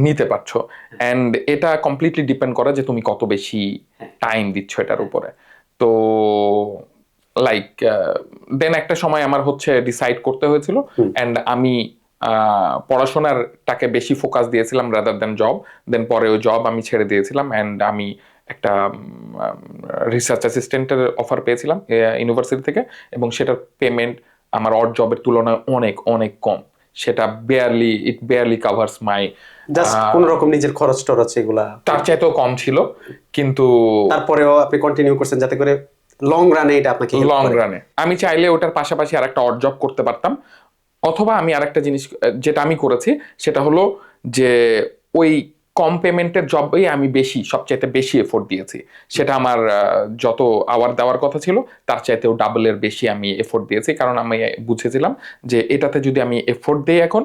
নিতে পারছো। এন্ড এটা কমপ্লিটলি ডিপেন্ড করে যে তুমি কত বেশি টাইম দিচ্ছ এটার উপরে। তো লাইক দেন একটা সময় আমার হচ্ছে ডিসাইড করতে হয়েছিল, অ্যান্ড আমি পড়াশোনারটাকে বেশি ফোকাস দিয়েছিলাম রাদার দেন জব। দেন পরে ওই জব আমি ছেড়ে দিয়েছিলাম, অ্যান্ড আমি একটা রিসার্চ অ্যাসিস্ট্যান্টের অফার পেয়েছিলাম ইউনিভার্সিটি থেকে, এবং সেটার পেমেন্ট আমার অড জবের তুলনায় অনেক অনেক কম। সেটা বেয়ারলি কাভার্স মাই জাস্ট কোন রকম নিজের খরচ টরচ এগুলা, তার চাইতেও কম ছিল, কিন্তু তারপরেও আপনি কন্টিনিউ করছেন যাতে করে লং রানে এটা আপনাকে হেল্প করে। লং রানে আমি চাইলে ওটার পাশাপাশি আরেকটা অড জব করতে পারতাম, অথবা আমি আরেকটা জিনিস যেটা আমি করেছি সেটা হলো যে ওই কম পেমেন্টের জবেই আমি সবচাইতে বেশি এফোর্ট দিয়েছি। সেটা আমার যত আওয়ার দেওয়ার কথা ছিল তার চাইতেও ডাবলের বেশি আমি এফোর্ট দিয়েছি, কারণ আমি বুঝেছিলাম যে এটাতে যদি আমি এফোর্ট দিই এখন,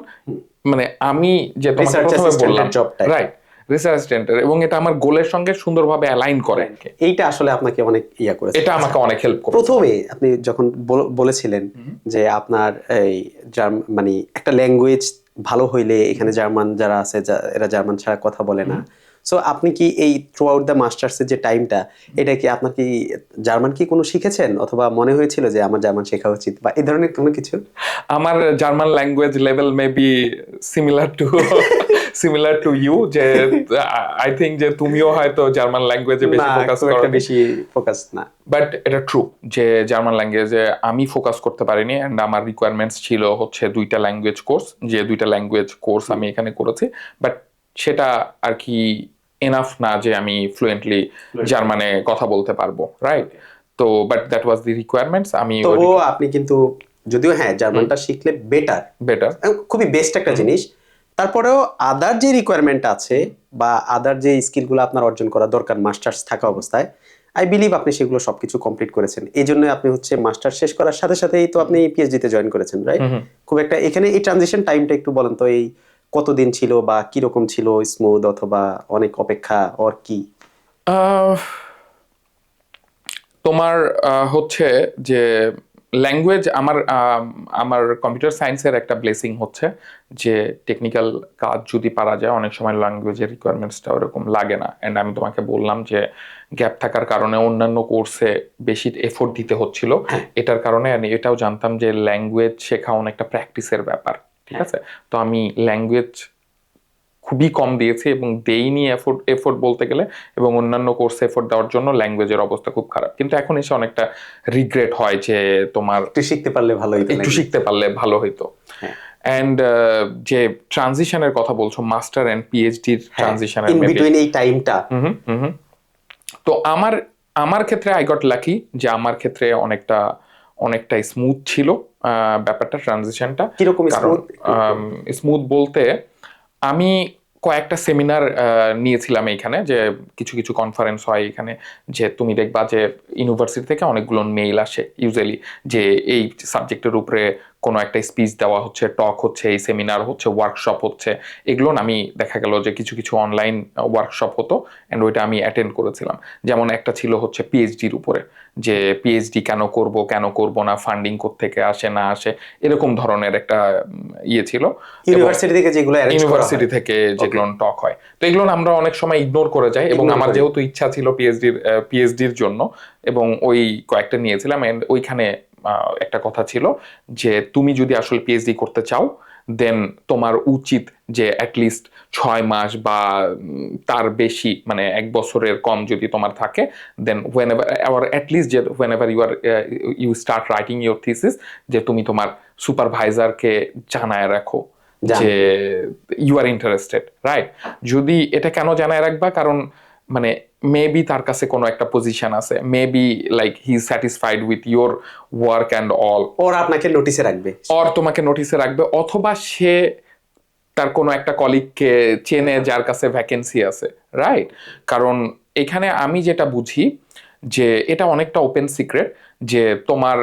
মানে আমি যে তোমাকে প্রথমে বললাম, রাইট, রিসার্চ অ্যাসিস্ট্যান্টের, এবং এটা আমার গোলের সঙ্গে সুন্দরভাবে অ্যালাইন করে। এইটা আসলে আপনাকে অনেক করেছে, এটা আমাকে অনেক হেল্প করে। প্রথমে আপনি যখন বলেছিলেন যে আপনার এই মানে একটা ল্যাঙ্গুয়েজ ভালো হইলে, এখানে জার্মান যারা আছে এরা জার্মান ছাড়া কথা বলে না, সো আপনি কি এই থ্রু আউট দ্য মাস্টার্সের যে টাইমটা, এটা কি আপনার কি জার্মান কি কোনো শিখেছেন, অথবা মনে হয়েছিল যে আমার জার্মান শেখা উচিত, বা এই ধরনের কোনো কিছু? আমার German language level may be similar to similar to you, যে আই থিঙ্ক যে তুমিও হয়তো জার্মান ল্যাঙ্গুয়েজে বেশি না, ফোকাস খুব করো, একটা বেশি ফোকাস না। বাট এটা ট্রু যে জার্মান ল্যাঙ্গুয়েজে আমি ফোকাস করতে পারিনি, অ্যান্ড আমার রিকোয়ারমেন্টস ছিল হচ্ছে 2টা ল্যাঙ্গুয়েজ কোর্স, যে 2টা ল্যাঙ্গুয়েজ কোর্স আমি এখানে করেছি, বাট সেটা আর কি এনাফ না যে আমি ফ্লুয়েন্টলি জার্মানে কথা বলতে পারবো, রাইট? তো but that was the requirements. আমি তো আপনি কিন্তু, যদিও হ্যাঁ জার্মানটা শিখলে বেটার, বেটার, খুবই বেস্ট একটা জিনিস, তারপরেও আদার যে রিকোয়ারমেন্ট আছে বা আদার যে স্কিলগুলো আপনার অর্জন করা দরকার মাস্টার্স থাকা অবস্থায়, আই বিলিভ আপনি সেগুলো সবকিছু কমপ্লিট করেছেন। এই জন্য আপনি হচ্ছে মাস্টার শেষ করার সাথে সাথেই তো আপনি পিএইচডি তে জয়েন করেছেন, রাইট? খুব একটা এখানে এই ট্রানজিশন টাইমটা একটু বলেন তো, এই কতদিন ছিল বা কিরকম ছিল, স্মুথ অথবা অনেক অপেক্ষা অর কি? তোমার হচ্ছে যে ল্যাঙ্গুয়েজ, আমার কম্পিউটার সায়েন্সের একটা ব্লেসিং হচ্ছে যে টেকনিক্যাল কাজ যদি পারা যায় অনেক সময় ল্যাঙ্গুয়েজের রিকোয়ারমেন্টসটা ওরকম লাগে না। অ্যান্ড আমি তোমাকে বললাম যে গ্যাপ থাকার কারণে অন্যান্য কোর্সে বেশি এফোর্ট দিতে হচ্ছিল, এটার কারণে আমি এটাও জানতাম যে ল্যাঙ্গুয়েজ শেখা অনেকটা প্র্যাকটিসের ব্যাপার, ঠিক আছে? তো আমি ল্যাঙ্গুয়েজ খুবই কম দিয়েছি এবং দেইনি এফোর্ট এফোর্ট বলতে গেলে, এবং অন্যান্য কোর্সে এফোর্ট দেওয়ার জন্য ল্যাঙ্গুয়েজের অবস্থা খুব খারাপ। কিন্তু এখন এসে অনেকটা রিগ্রেট হয় যে তোমার একটু শিখতে পারলে ভালো হতো, একটু শিখতে পারলে ভালো হইতো। অ্যান্ড যে ট্রানজিশনের কথা বলছো, মাস্টার অ্যান্ড পিএইচডির ট্রানজিশনের ইন বিটুইন এই টাইমটা, তো আমার আমার ক্ষেত্রে আই গট লাকি যে আমার ক্ষেত্রে অনেকটা স্মুথ ছিল ব্যাপারটা, ট্রানজিশনটা। কিরকম স্মুথ? স্মুথ বলতে আমি কয়েকটা সেমিনার নিয়েছিলাম এইখানে, যে কিছু কিছু কনফারেন্স হয় এখানে, যে তুমি দেখবা যে ইউনিভার্সিটি থেকে অনেকগুলো মেইল আসে ইউজুয়ালি, যে এই সাবজেক্টের উপরে কোনো একটা স্পিচ দেওয়া হচ্ছে, টক হচ্ছে, এই সেমিনার হচ্ছে, ওয়ার্কশপ হচ্ছে। এগুলো আমি দেখা গেল যে কিছু কিছু অনলাইন ওয়ার্কশপ হতো, অ্যান্ড ওইটা আমি অ্যাটেন্ড করেছিলাম। যেমন একটা ছিল হচ্ছে পিএইচডির উপরে, যে পিএইচডি কেন করব না, ফান্ডিং কোত্থেকে আসে না আসে, এরকম ধরনের একটা ইয়ে ছিল ইউনিভার্সিটি থেকে, যেগুলো ইউনিভার্সিটি থেকে যেগুলো টক হয়। তো এগুলো আমরা অনেক সময় ইগনোর করে যাই, এবং আমার যেহেতু ইচ্ছা ছিল পিএইচডির জন্য, এবং ওই কয়েকটা নিয়েছিলাম। এন্ড ওইখানে একটা কথা ছিল যে তুমি যদি আসলে পিএইচডি করতে চাও, দেন তোমার উচিত যে অ্যাটলিস্ট 6 মাস বা তার বেশি, মানে 1 বছরের কম যদি তোমার থাকে, দেন অ্যাটলিস্ট যে whenever you start writing your thesis, যে তুমি তোমার সুপারভাইজারকে জানায় রাখো যে ইউ আর ইন্টারেস্টেড, রাইট? যদি এটা কেন জানায় রাখবা, কারণ মানে মেবি তার কাছে কোনো একটা পজিশন আছে, maybe like he is satisfied with your work and all, ওর আপনাকে নোটিসে রাখবে, তোমাকে নোটিসে রাখবে, অথবা সে তার কোনো একটা কলিগকে চেনে যার কাছে ভ্যাকেন্সি আছে, রাইট? কারণ এখানে আমি যেটা বুঝি যে এটা অনেকটা ওপেন সিক্রেট, যে তোমার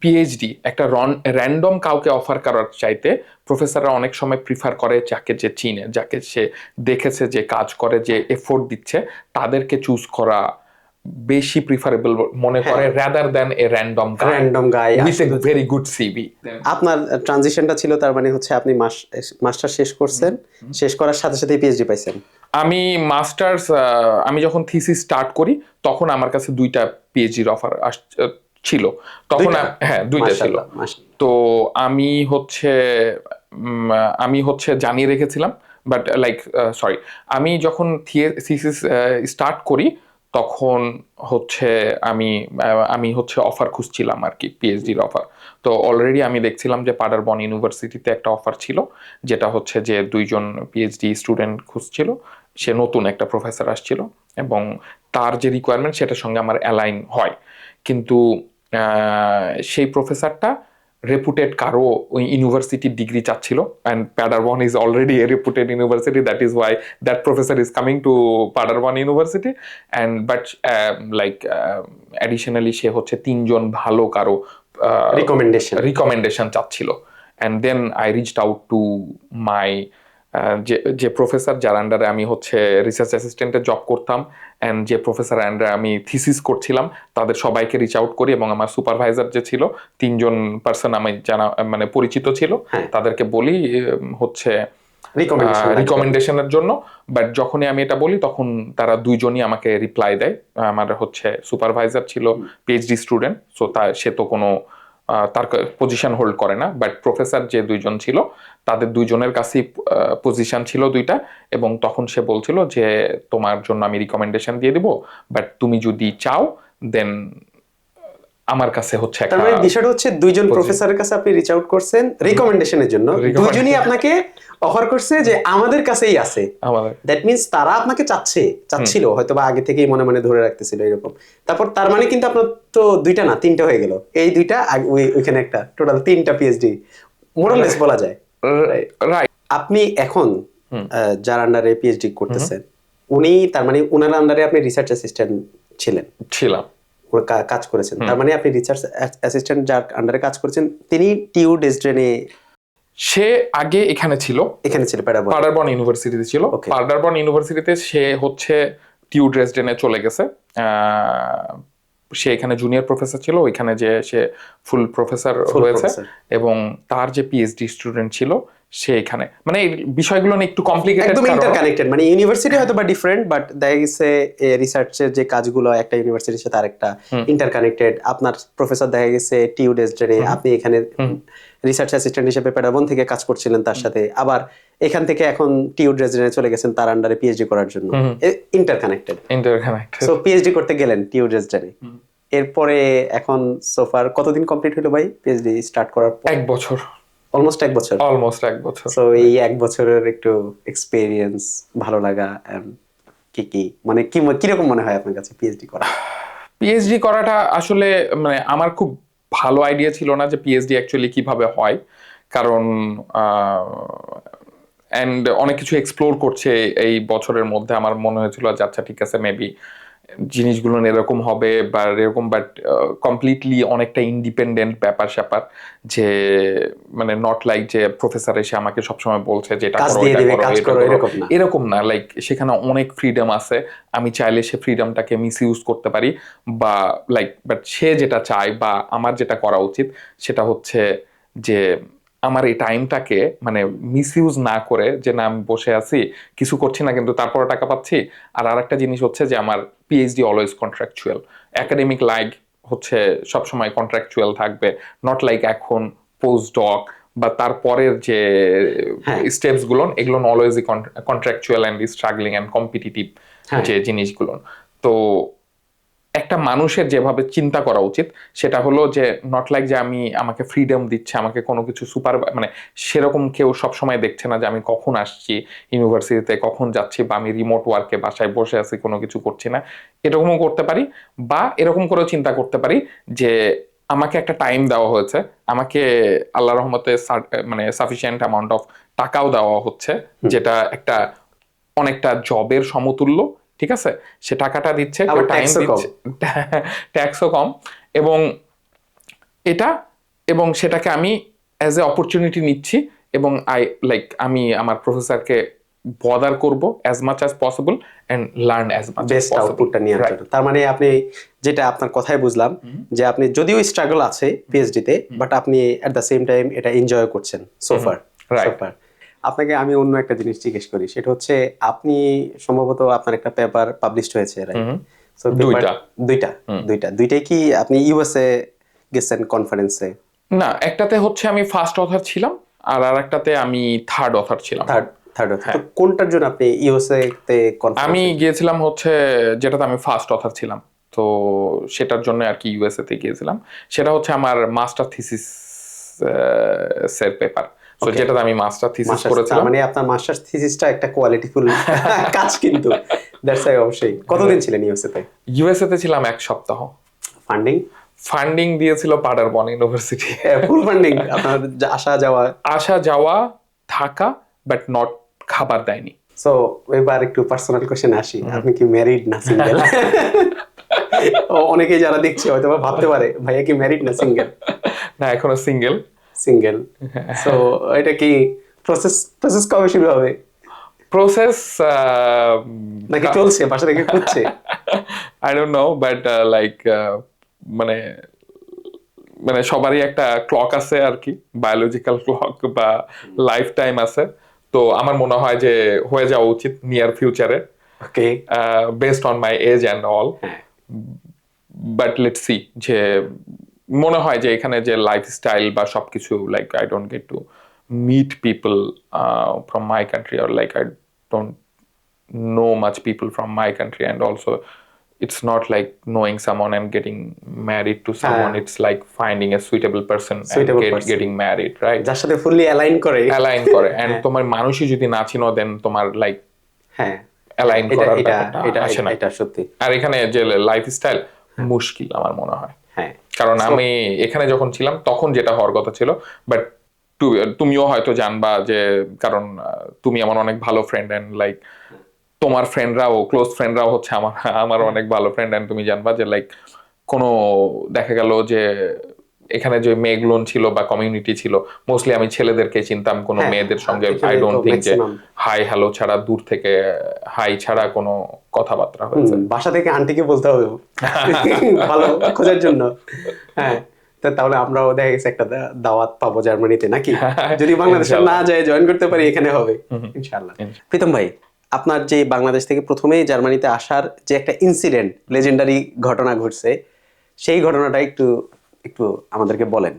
পিএইচডি একটা র্যান্ডম কাউকে অফার করার চাইতে প্রফেসররা অনেক সময় প্রিফার করে যাকে যে চিনে, যাকে সে দেখেছে যে কাজ করে, যে এফোর্ট দিচ্ছে, তাদেরকে চুজ করা বেশি প্রিফারেবল মনে করে, rather than a random guy with a very good CV. আপনার ট্রানজিশনটা ছিল তার মানে হচ্ছে আপনি মাস্টার শেষ করছেন, শেষ করার সাথে সাথে পিএইচডি পাইছেন? আমি যখন থিসিস স্টার্ট করি তখন আমার কাছে 2টা পিএইচডির অফার ছিল তখন। হ্যাঁ, 2টা ছিল। তো আমি হচ্ছে জানিয়ে রেখেছিলাম, বাট লাইক সরি, আমি যখন থিসিস স্টার্ট করি তখন হচ্ছে আমি হচ্ছে অফার খুঁজছিলাম আর কি, পিএইচডির অফার। তো অলরেডি আমি দেখছিলাম যে পাডারবন ইউনিভার্সিটিতে একটা অফার ছিল, যেটা হচ্ছে যে 2জন পিএইচডি স্টুডেন্ট খুঁজছিল, সে নতুন একটা প্রফেসর আসছিল, এবং তার যে রিকোয়ারমেন্ট সেটার সঙ্গে আমার অ্যালাইন হয়। কিন্তু সেই প্রফেসরটা রেপুটেড কারো ওই ইউনিভার্সিটির ডিগ্রি চাচ্ছিল, and Paderborn is already a reputed university, that is why that professor is coming to Paderborn university. And but like additionally সে হচ্ছে 3জন ভালো কারো রিকমেন্ডেশন চাচ্ছিল। And then I reached out to my যে প্রফেসর যার আন্ডারে আমি হচ্ছে রিসার্চ অ্যাসিস্ট্যান্টের জব করতাম, অ্যান্ড যে প্রফেসর আন্ডারে আমি থিসিস করছিলাম, তাদের সবাইকে রিচ আউট করি, এবং আমার সুপারভাইজার যে ছিল 3জন পার্সন আমি জানা মানে পরিচিত ছিল, তাদেরকে বলি হচ্ছে রিকমেন্ডেশনের জন্য। বাট যখনই আমি এটা বলি তখন তারা দুইজনই আমাকে রিপ্লাই দেয়। আমার হচ্ছে সুপারভাইজার ছিল পিএইচডি স্টুডেন্ট, সো সে তো কোনো তার পজিশন হোল্ড করে না, বাট প্রফেসর যে দুইজন ছিল তাদের দুইজনের কাছেই পজিশন ছিল দুইটা, এবং তখন সে বলছিল যে তোমার জন্য আমি রিকমেন্ডেশন দিয়ে দিব, বাট তুমি যদি চাও দেন আমার কাছে হচ্ছে তার মানে বিষয়টা হচ্ছে দুইজন প্রফেসরের কাছে আপনি রিচ আউট করছেন রিকমেন্ডেশনের জন্য, দুইজনই আপনাকে অফার করছে যে আমাদের কাছেই আছে। দ্যাট মিন্স তারা আপনাকে চাচ্ছিল হয়তো বা আগে থেকেই মনে মনে ধরে রাখতেছিল এরকম। তারপর তার মানে কিন্তু আপনার তো দুইটা না তিনটা হয়ে গেল, এই দুইটা ওইখানে একটা, টোটাল 3টা পিএইচডি মোরলেস বলা যায়। রাইট। আপনি এখন যার আন্ডারে পিএইচডি করতেছেন উনি, তার মানে উনার আন্ডারে আপনি রিসার্চ অ্যাসিস্ট্যান্ট ছিলাম, কাজ করেছেন। তার মানে আপনি রিসার্চ অ্যাসিস্ট্যান্ট যার আন্ডারে কাজ করেছেন তিনি টিউ ডেসডেনে, সে আগে এখানে ছিল পাডারবর্ন ইউনিভার্সিটিতে ছিল। পাডারবর্ন ইউনিভার্সিটিতে সে হচ্ছে টিউ ড্রেসডেনে চলে গেছে। সে এখানে জুনিয়র প্রফেসর ছিল, ওইখানে যে সে ফুল প্রফেসর হয়েছে, এবং তার যে পিএইচডি স্টুডেন্ট ছিল সে এখানে, মানে এই বিষয়গুলো নিয়ে একটু কমপ্লিকেটেড, একদম ইন্টারকানেক্টেড, মানে ইউনিভার্সিটি হয়তো বা ডিফারেন্ট, বাট দেখা গেছে রিসার্চের যে কাজগুলো একটা ইউনিভার্সিটির সাথে আরেকটা ইন্টারকানেক্টেড। আপনার প্রফেসর দেখা গেছে টিউ ডেসডেনে, আপনি এখানে রিসার্চ অ্যাসিস্ট্যান্ট হিসেবে প্যাডারবর্ন থেকে কাজ করছিলেন তার সাথে, আবার এখান থেকে এখন টিউ ড্রেসডেনে চলে গেছেন তার আন্ডারে পিএইচডি করার জন্য। ইন্টারকানেক্টেড। সো পিএইচডি করতে গেলেন টিউ ড্রেসডেনে, এরপরে এখন সোফার কতদিন কমপ্লিট হলো ভাই পিএইচডি স্টার্ট করার পর? 1 বছর, অলমোস্ট 1 বছর। সো এই 1 বছরের একটু এক্সপেরিয়েন্স, ভালো লাগা কি মানে কিরকম মনে হয় আপনার কাছে পিএইচডি করাটা? আসলে মানে আমার খুব ভালো আইডিয়া ছিল না যে পিএইচডি অ্যাকচুয়ালি কিভাবে হয়, কারণ এন্ড অনেক কিছু এক্সপ্লোর করছে এই বছরের মধ্যে। আমার মনে হয়েছিল যে আচ্ছা ঠিক আছে, মেবি জিনিসগুলো এরকম হবে বা এরকম, বাট কমপ্লিটলি অনেকটা ইন্ডিপেন্ডেন্ট ব্যাপার স্যাপার, যে মানে নট লাইক যে প্রফেসর এসে আমাকে সবসময় বলছে যে এটা করো, এরকম না। লাইক সেখানে অনেক ফ্রিডম আছে, আমি চাইলে সে ফ্রিডমটাকে মিস ইউজ করতে পারি, বা লাইক বাট সে যেটা চায় বা আমার যেটা করা উচিত সেটা হচ্ছে যে আমার এই টাইমটাকে মানে মিস ইউজ না করে, যে না আমি বসে আছি কিছু করছি না কিন্তু তারপরে টাকা পাচ্ছি। আর আরেকটা জিনিস হচ্ছে যে আমার PhD always contractual, academic like হচ্ছে সবসময় কন্ট্রাকচুয়াল থাকবে, নট লাইক এখন পোস্ট ডক বা তারপরের যে স্টেপস গুলো, এগুলো অলওয়েজই contractual and struggling and competitive যে জিনিসগুলো। তো একটা মানুষের যেভাবে চিন্তা করা উচিত সেটা হলো যে নট লাইক যে আমাকে ফ্রিডম দিচ্ছে, আমাকে কোনো কিছু সুপার মানে সেরকম কেউ সবসময় দেখছে না যে আমি কখন আসছি ইউনিভার্সিটিতে, কখন যাচ্ছি, বা আমি রিমোট ওয়ার্কে বাসায় বসে আছি কোনো কিছু করছি না, এরকমও করতে পারি। বা এরকম করেও চিন্তা করতে পারি যে আমাকে একটা টাইম দেওয়া হয়েছে, আমাকে আল্লাহ রহমতে মানে সাফিসিয়েন্ট অ্যামাউন্ট অফ টাকাও দেওয়া হচ্ছে, যেটা একটা অনেকটা জবের সমতুল্য, ঠিক আছে? সে টাকাটা দিচ্ছে, টাইম দিচ্ছে, ট্যাক্সও কম, এবং এটা এবং সেটাকে আমি অ্যাজ এ অপরচুনিটি নিচ্ছি, এবং আমি আমার প্রফেসরকে বদার করব as much as possible and learn as much best আউটপুটটা নিয়ে আসার। তার মানে আপনি যেটা আপনার কথাই বুঝলাম যে আপনি যদিও স্ট্রাগল আছে পিএইচডি তে, বাট আপনি এট দ্য সেম টাইম এটা এনজয় করছেন সোফার। আপনাকে আমি অন্য একটা জিনিস জিজ্ঞেস করি, সেটা হচ্ছে আপনি সম্ভবত আপনার একটা পেপার পাবলিশড হয়েছে, রাইট? সো দুইটাই কি আপনি ইউএসএ গেছেন কনফারেন্সে? না, একটাতে হচ্ছে আমি ফার্স্ট অথর ছিলাম, আর আরেকটাতে আমি থার্ড অথর ছিলাম। তো কোনটার জন্য আপনি ইউএসএ তে আমি গিয়েছিলাম হচ্ছে যেটাতে আমি ফার্স্ট অথর ছিলাম, তো সেটার জন্য আর কি ইউএসএ তে গিয়েছিলাম। সেটা হচ্ছে আমার মাস্টার থিসিস এর পেপার, তো যেটাতে আমি মাস্টার থিসিস করেছিলাম। মানে আপনার মাস্টার থিসিসটা একটা কোয়ালিটিফুল কাজ, কিন্তু দ্যাটস আই অবশ্যই। কতদিন ছিলেন ইউএসএ তে? ইউএসএ তে ছিলাম 1 সপ্তাহ। ফান্ডিং দিয়েছিল পাডারবর্ন ইউনিভার্সিটি, ফুল ফান্ডিং। আপনার আসা যাওয়া থাকা, বাট নট খাবার দেয়নি। সো এবার একটু পার্সোনাল কোশ্চেন আসি, আপনি কি ম্যারিড না সিঙ্গেল? অনেকেই যারা দেখছে হয়তো ভাবতে পারে ভাইয়া কি ম্যারিড না সিঙ্গেল? না, এখনো সিঙ্গেল। সো এটা কি প্রসেস কবে শুরু হবে? প্রসেস নাকি চলছে, বাসা থেকে খুঁজছে? I don't know, but like মানে সবারই একটা ক্লক আছে আর কি, বায়োলজিক্যাল ক্লক বা লাইফ টাইম আছে। তো আমার মনে হয় যে হয়ে যাওয়া উচিত নিয়ার ফিউচারে, okay. Based on my age and all. হ্যাঁ বাট লেটস সি, যে মনে হয় যে এখানে যে লাইফস্টাইল বা সবকিছু, like I don't get to meet people from my country, or like I don't know much people from my country, and also it's not like knowing someone and getting married to someone. It's like finding a suitable person and Suitable person. getting married, right? যার সাথে fully align করে। Align করে, and তোমার মানুষই যদি না চিনো, দেন তোমার লাইক হ্যাঁ অ্যালাইন এটা করার এটা ব্যাপারটা এটা আসে না। এটা সত্যি। আর এখানে যে লাইফস্টাইল মুশকিল আমার মনে হয়, হ্যাঁ কারণ আমি এখানে যখন ছিলাম তখন যেটা হওয়ার কথা ছিল, বাট তুমিও হয়তো জানবা যে, কারণ তুমি আমার অনেক ভালো ফ্রেন্ড, এন্ড লাইক তোমার ফ্রেন্ডরাও, ক্লোজ ফ্রেন্ডরাও হচ্ছে আমার আমার অনেক ভালো ফ্রেন্ড, এন্ড তুমি জানবা যে লাইক কোনো দেখা গেল যে এখানে যে মেয়েগুলো ছিল বা কমিউনিটি ছিল, মোস্টলি আমি ছেলেদেরকে চিনতাম, কোনো হ্যাঁ, মেয়েদের সঙ্গে এখানে আই ডোন্ট তো থিঙ্ক যে maximum। হাই হ্যালো ছাড়া, দূর থেকে হাই ছাড়া কোনো কথাবার্তা হয়েছে। বাসা থেকে আন্টিকে বলতে হবে ভালো খোঁজার জন্য। হ্যাঁ তাহলে আমরাও দেখা গেছে একটা দাওয়াত পাবো জার্মানিতে নাকি, যদি বাংলাদেশে না যায় জয়েন করতে পারি এখানে হবে ইনশাআল্লাহ। প্রীতম ভাই, আপনার যে বাংলাদেশ থেকে প্রথমেই জার্মানিতে আসার যে একটা ইনসিডেন্ট, লেজেন্ডারি ঘটনা ঘটছে, সেই ঘটনাটা একটু একটু আমাদেরকে বলেন।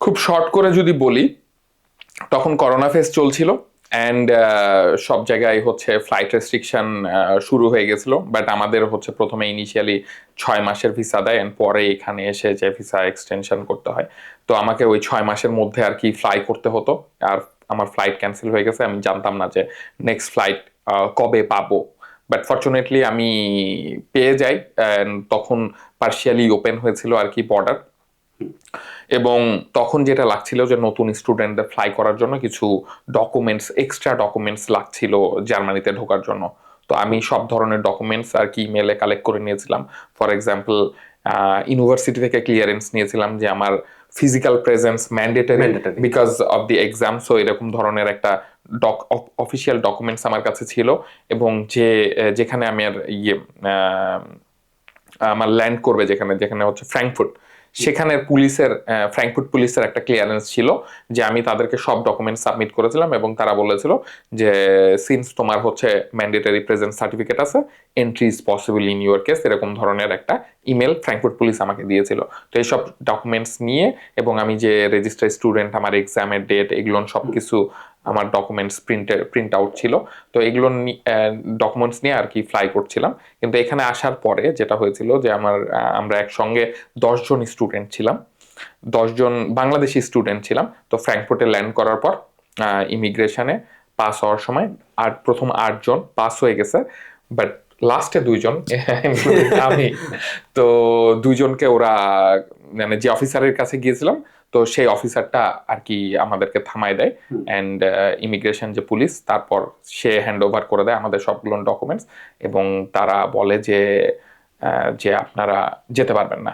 খুব শর্ট করে যদি বলি, তখন করোনা ফেজ চলছিল, অ্যান্ড সব জায়গায় হচ্ছে ফ্লাইট রেস্ট্রিকশন শুরু হয়ে গেছিল, বাট আমাদের হচ্ছে প্রথমে ইনিশিয়ালি 6 মাসের ভিসা দেয়, অ্যান্ড পরে এখানে এসে যে ভিসা এক্সটেনশন করতে হয়। তো আমাকে ওই 6 মাসের মধ্যে আর কি ফ্লাই করতে হতো, আর আমার ফ্লাইট ক্যান্সেল হয়ে গেছে, আমি জানতাম না যে নেক্সট ফ্লাইট কবে পাবো। বাট ফর্চুনেটলি আমি পেয়ে যাই, তখন পার্শিয়ালি ওপেন হয়েছিল আর কি বর্ডার, এবং তখন যেটা লাগছিল যে নতুন স্টুডেন্টদের ফ্লাই করার জন্য কিছু ডকুমেন্টস, এক্সট্রা ডকুমেন্টস লাগছিল জার্মানিতে ঢোকার জন্য। তো আমি সব ধরনের ডকুমেন্টস আর কি মেলে কালেক্ট করে নিয়েছিলাম। ফর এক্সাম্পল, ইউনিভার্সিটি থেকে ক্লিয়ারেন্স নিয়েছিলাম যে আমার physical presence mandatory because of the exam. So এরকম ধরনের একটা অফিসিয়াল ডকুমেন্টস আমার কাছে ছিল, এবং যেখানে আমি আর আমার ল্যান্ড করবে, যেখানে যেখানে হচ্ছে ফ্র্যাঙ্কফুর্ট, সেখানের পুলিশের, ফ্র্যাঙ্কফুর্ট পুলিশের একটা ক্লিয়ারেন্স ছিল যে আমি তাদেরকে সব ডকুমেন্ট সাবমিট করেছিলাম, এবং তারা বলেছিল যে সিন্স তোমার হচ্ছে ম্যান্ডেটরি প্রেজেন্স সার্টিফিকেট আছে, entry is possible in your case, এরকম ধরনের একটা ইমেল ফ্র্যাঙ্কফুর্ট পুলিশ আমাকে দিয়েছিল। তো এইসব ডকুমেন্টস নিয়ে, এবং আমি যে রেজিস্টার স্টুডেন্ট, আমার এক্সামের ডেট, এগুলো সব কিছু আমার ডকুমেন্টস প্রিন্ট আউট ছিল। তো এগুলো ডকুমেন্টস নিয়ে আর কি ফ্লাই করছিলাম। কিন্তু এখানে আসার পরে যেটা হয়েছিল যে আমরা একসঙ্গে 10 জন স্টুডেন্ট ছিলাম, 10 জন বাংলাদেশি স্টুডেন্ট ছিলাম। তো ফ্র্যাঙ্কফুর্টে ল্যান্ড করার পর ইমিগ্রেশনে পাস হওয়ার সময় প্রথম 8 জন পাস হয়ে গেছে, বাট লাস্টে 2 জন আমি, তো 2 জনকে ওরা, মানে যে অফিসারের কাছে গিয়েছিলাম, তো সেই অফিসারটা আর কি আমাদেরকে থামায় দেয়, অ্যান্ড ইমিগ্রেশন যে পুলিশ, তারপর সে হ্যান্ড ওভার করে দেয় আমাদের সবগুলো ডকুমেন্টস, এবং তারা বলে যে যে আপনারা যেতে পারবেন না,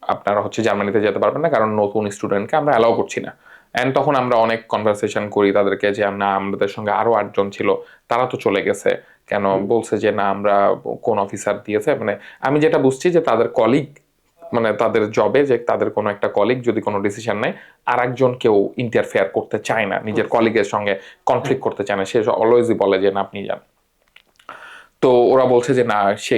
আপনারা হচ্ছে জার্মানিতে যেতে পারবেন না, কারণ নতুন স্টুডেন্টকে আমরা অ্যালাউ করছি না। অ্যান্ড তখন আমরা অনেক কনভারসেশন করি তাদেরকে যে না, আমাদের সঙ্গে আরো 8 জন ছিল, তারা তো চলে গেছে কেন, বলছে যে না, আমরা কোন অফিসার দিয়েছে, মানে আমি যেটা বুঝছি যে তাদের কলিগ, মানে তাদের জবে যে তাদের কোনো একটা কলিগ যদি কোনো ডিসিশন নেয়, আর একজন কেউ ইন্টারফেয়ার করতে চায় না, নিজের কলিগের সঙ্গে কনফ্লিক্ট করতে চায় না, সে অলওয়েজই বলে যে না, আপনি যান। তো ওরা বলছে যে না, সে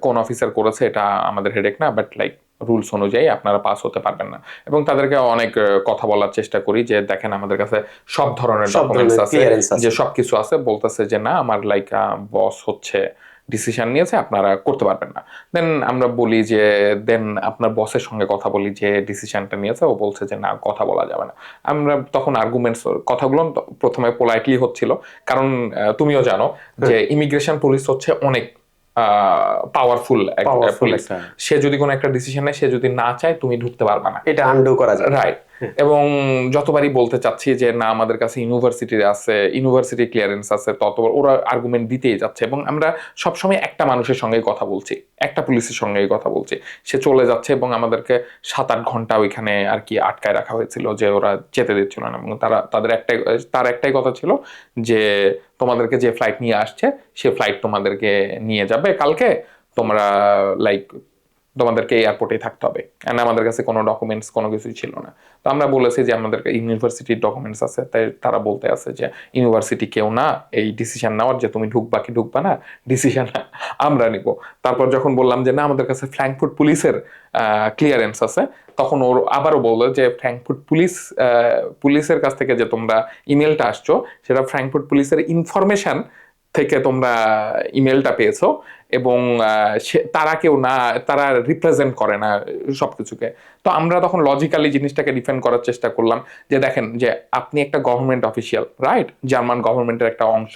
কোন অফিসার করেছে এটা আমাদের হেডেক না, বাট লাইক রুলস অনুযায়ী আপনারা পাস হতে পারবেন না। এবং তাদেরকে অনেক কথা বলার চেষ্টা করি যে দেখেন, আমাদের কাছে সব ধরনের ডকুমেন্টস আছে, যে সবকিছু আছে। বলতেছে যে না, আমার লাইক বস হচ্ছে ডিসিশন নিয়েছে, আপনারা করতে পারবেন না। দেন আমরা বলি যে দেন আপনার বসের সঙ্গে কথা বলি যে ডিসিশনটা নিয়েছে, ও বলছে যে না, কথা বলা যাবে না। আমরা তখন আর্গুমেন্টস, কথাগুলো প্রথমে পোলাইটলি হচ্ছিল, কারণ তুমিও জানো যে ইমিগ্রেশন পুলিশ হচ্ছে অনেক পাওয়ারফুল পুলিশ। সে যদি কোনো একটা ডিসিশন নেয়, সে যদি না চায়, তুমি ঢুকতে পারবে না, এটা আনডু করা যায়, রাইট। এবং যতবারই বলতে চাচ্ছি যে না, আমাদের কাছে ইউনিভার্সিটি আছে, ইউনিভার্সিটি ক্লিয়ারেন্স আছে, ততবার ওরা আর্গুমেন্ট দিতেই যাচ্ছে। এবং আমরা সবসময় একটা মানুষের সঙ্গেই কথা বলছি, একটা পুলিশের সঙ্গেই কথা বলছি, সে চলে যাচ্ছে, এবং আমাদেরকে 7-8 ঘন্টা ওইখানে আর কি আটকায় রাখা হয়েছিল, যে ওরা যেতে দিচ্ছিল না। এবং তার একটাই কথা ছিল যে তোমাদেরকে যে ফ্লাইট নিয়ে আসছে, সে ফ্লাইট তোমাদেরকে নিয়ে যাবে কালকে, তোমরা লাইক তোমাদেরকে এয়ারপোর্টেই থাকতে হবে, এন্ড আমাদের কাছে কোনো ডকুমেন্টস কোনো কিছুই ছিল না। তো আমরা বলেছি যে আমাদের ইউনিভার্সিটির ডকুমেন্টস আছে, তাই তারা বলতে আছে যে ইউনিভার্সিটি কেউ না এই ডিসিশন নেওয়ার যে তুমি ঢুকবা কি ঢুকবা না, ডিসিশন আমরা নিব। তারপর যখন বললাম যে না আমাদের কাছে ফ্র্যাঙ্কফুর্ট পুলিশের ক্লিয়ারেন্স আছে, তখন ওর আবারও বললো যে ফ্র্যাঙ্কফুর্ট পুলিশের কাছ থেকে যে তোমরা ইমেলটা আসছো সেটা ফ্র্যাঙ্কফুর্ট পুলিশের ইনফরমেশন থেকে তোমরা ইমেলটা পেয়েছো, এবং তারা কেউ না, তারা রিপ্রেজেন্ট করে না সবকিছুকে। তো আমরা তখন লজিক্যালি জিনিসটাকে ডিফেন্ড করার চেষ্টা করলাম যে দেখেন যে আপনি একটা গভর্নমেন্ট অফিসিয়াল, রাইট, জার্মান গভর্নমেন্টের একটা অংশ,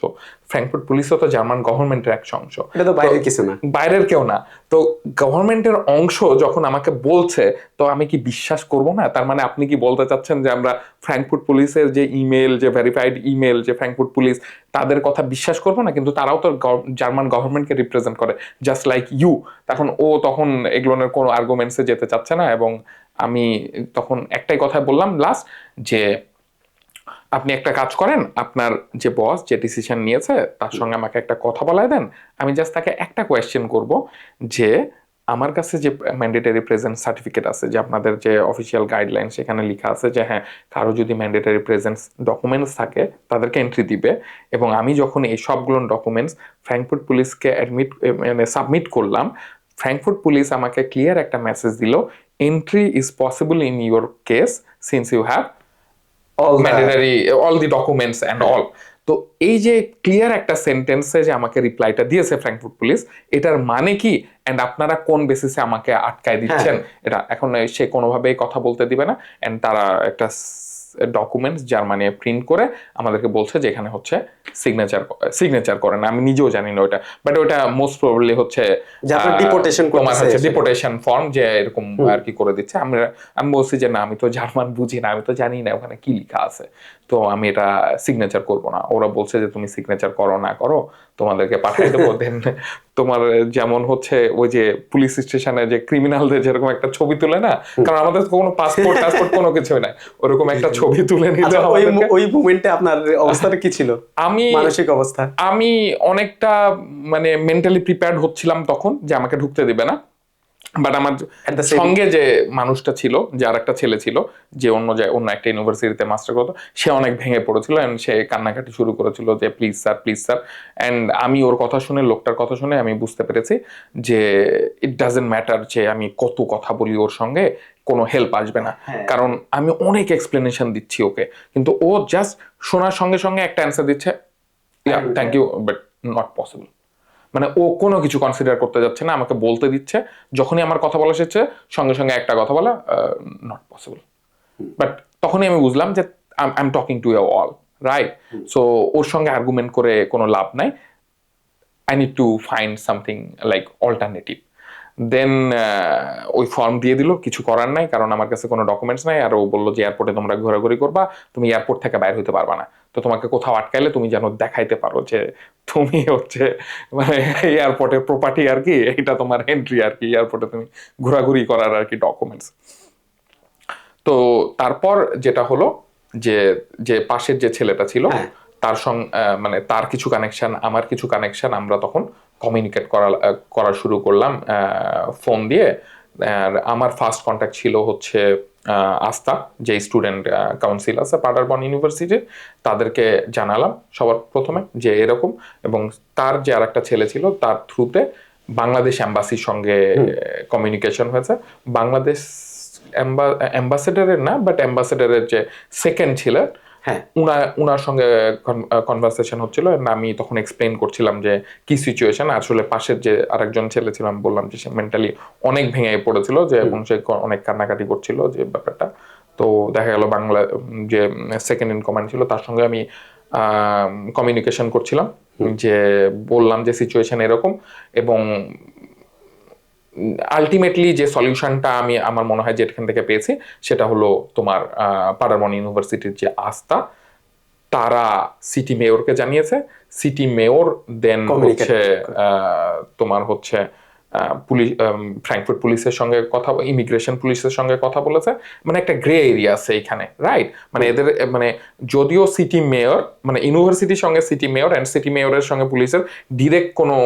ফ্র্যাঙ্কফুর্ট পুলিশও তো জার্মান গভর্নমেন্টের একটা অংশ, এটা তো বাইরের কিছু না, বাইরের কেউ না। তো গভর্নমেন্টের অংশ যখন আমাকে বলছে, তো আমি কি বিশ্বাস করব না? তার মানে আপনি কি বলতে চাচ্ছেন যে আমরা ফ্র্যাঙ্কফুর্ট পুলিশের যে ইমেল, যে ভেরিফাইড ইমেল, যে ফ্র্যাঙ্কফুর্ট পুলিশ তাদের কথা বিশ্বাস করবো না? কিন্তু তারাও তো জার্মান গভর্নমেন্টকে রিপ্রেজেন্ট করে, জাস্ট লাইক ইউ। তখন এগুলোর কোনো আর্গুমেন্টসে যেতে চাচ্ছে না, এবং আমি তখন একটাই কথা বললাম লাস্ট, যে আপনি একটা কাজ করেন, আপনার যে বস যে ডিসিশন নিয়েছে তার সঙ্গে আমাকে একটা কথা বলায় দেন, আমি জাস্ট তাকে একটা কোয়েশ্চেন করব যে আমার কাছে যে ম্যান্ডেটরি প্রেজেন্স সার্টিফিকেট আছে, যে আপনাদের যে অফিসিয়াল গাইডলাইন সেখানে লেখা আছে যে হ্যাঁ কারো যদি ম্যান্ডেটরি প্রেজেন্স ডকুমেন্টস থাকে তাদেরকে এন্ট্রি দিবে, এবং আমি যখন এই সবগুলো ডকুমেন্টস ফ্র্যাঙ্কফুর্ট পুলিশকে সাবমিট করলাম, ফ্র্যাঙ্কফুর্ট পুলিশ আমাকে ক্লিয়ার একটা মেসেজ দিল, entry is possible in your case since you have all the documents and all. তো এই যে ক্লিয়ার একটা সেন্টেন্সে যে আমাকে রিপ্লাইটা দিয়েছে ফ্র্যাঙ্কফুর্ট পুলিশ, এটার মানে কি, এন্ড আপনারা কোন বেসিসে আমাকে আটকায় দিচ্ছেন, এটা এখন সে কোনোভাবেই কথা বলতে দিবে না। এন্ড তারা একটা ডকুমেন্টস জার্মানি প্রিন্ট করে আমাদেরকে বলছে যে এখানে হচ্ছে সিগনেচার করে না, আমি নিজেও জানি না ওটা, বাট ওটা মোস্ট প্রবাবলি হচ্ছে ডিপোর্টেশন ফর্ম, যে এরকম আর কি করে দিচ্ছে। আমি বলছি যে না আমি তো জার্মান বুঝি না, আমি তো জানি না ওখানে কি লেখা আছে, তো আমি এটা সিগনেচার করব না। ওরা বলছে যে তুমি সিগনেচার করো না করো, তোমাদেরকে পাঠিয়ে দেবো। দেন তোমার যেমন হচ্ছে ওই যে পুলিশ স্টেশনে যে ক্রিমিনালদের যেরকম একটা ছবি তুলে না, কারণ আমাদের তো কোনো পাসপোর্ট কোনো কিছুই নাই, ওরকম একটা ছবি তুলে নিলে। ওই মোমেন্টে আপনার অবস্থাটা কি ছিল, মানসিক অবস্থা? আমি অনেকটা মানে মেন্টালি প্রিপেয়ার্ড হচ্ছিলাম তখন যে আমাকে ঢুকতে দিবে না, বাট আমার সঙ্গে যে মানুষটা ছিল, যে আর একটা ছেলে ছিল যে অন্য একটা ইউনিভার্সিটিতে মাস্টার করতো, সে অনেক ভেঙে পড়েছিল এন্ড সে কান্নাকাটি শুরু করেছিল যে প্লিজ স্যার। এন্ড আমি ওর কথা শুনে, লোকটার কথা শুনে আমি বুঝতে পেরেছি যে ইট ডাজেন্ট ম্যাটার যে আমি কত কথা বলি ওর সঙ্গে, কোনো হেল্প আসবে না, কারণ আমি অনেক এক্সপ্লেনেশন দিচ্ছি ওকে, কিন্তু ও জাস্ট শোনার সঙ্গে সঙ্গে একটা অ্যান্সার দিচ্ছে, thank you but not possible. মানে ও কোনো কিছু কনসিডার করতে যাচ্ছে না, আমাকে বলতে দিচ্ছে, যখনই আমার কথা বলা শেষে সঙ্গে সঙ্গে একটা কথা বলা, নট পসিবল। বাট তখনই আমি বুঝলাম যে I am talking to a wall, right? So ওর সঙ্গে আর্গুমেন্ট করে কোনো লাভ নাই, I need to find something like alternative. Then ওই ফর্ম দিয়ে দিল, কিছু করার নাই, কারণ আমার কাছে কোনো ডকুমেন্টস নাই। আর ও বললো যে এয়ারপোর্টে তোমরা ঘোরাঘুরি করবা, তুমি এয়ারপোর্ট থেকে বাইরে হইতে পারবা না, তো তোমাকে কোথাও আটকাইলে তুমি যেন দেখাইতে পারো যে তুমি হচ্ছে মানে এয়ারপোর্টের প্রপার্টি আর কি, এটা তোমার এন্ট্রি আর কি, এয়ারপোর্টে তুমি ঘোরাঘুরি করার আর কি ডকুমেন্টস। তো তারপর যেটা হলো যে যে পাশের যে ছেলেটা ছিল তার সঙ্গে মানে তার কিছু কানেকশন, আমার কিছু কানেকশন, আমরা তখন কমিউনিকেট করা শুরু করলাম ফোন দিয়ে। আর আমার ফার্স্ট কন্ট্যাক্ট ছিল হচ্ছে আস্থা, যে স্টুডেন্ট কাউন্সিল আছে পাডারবর্ন ইউনিভার্সিটির, তাদেরকে জানালাম সবার প্রথমে যে এরকম, এবং তার যে আর একটা ছেলে ছিল তার থ্রুতে বাংলাদেশ অ্যাম্বাসির সঙ্গে কমিউনিকেশন হয়েছে। বাংলাদেশ অ্যাম্বাসেডারের না, বাট অ্যাম্বাসেডারের যে সেকেন্ড ছিলেন, উনার সঙ্গে কনভারসেশন হচ্ছিল। আমি তখন এক্সপ্লেন করছিলাম যে কি সিচুয়েশন। আসলে পাশের যে আরেকজন ছেলে ছিলাম, বললাম যে সে মেন্টালি অনেক ভেঙে পড়েছিল, যে এবং সে অনেক কান্নাকাটি করছিল যে ব্যাপারটা। তো দেখা গেল বাংলা যে সেকেন্ড ইন কমান্ড ছিল তার সঙ্গে আমি কমিউনিকেশন করছিলাম, যে বললাম যে সিচুয়েশন এরকম, এবং আলটিমেটলি যে সলিউশনটা আমি আমার মনে হয় যে এখান থেকে পেয়েছি সেটা হলো তোমার পাডারবর্ন ইউনিভার্সিটির যে আস্থা, তারা সিটি মেয়রকে জানিয়েছে, সিটি মেয়র দেন হচ্ছে তোমার হচ্ছে পুলিশ, ফ্র্যাঙ্কফুর্ট পুলিশের সঙ্গে কথা, ইমিগ্রেশন পুলিশের সঙ্গে কথা বলেছে, মানে একটা গ্রে এরিয়া আছে এখানে, রাইট? মানে এদের মানে যদিও সিটি মেয়র, মানে ইউনিভার্সিটির সঙ্গে সিটি মেয়র এন্ড সিটি মেয়রের সঙ্গে পুলিশের ডিরেক্ট কোনো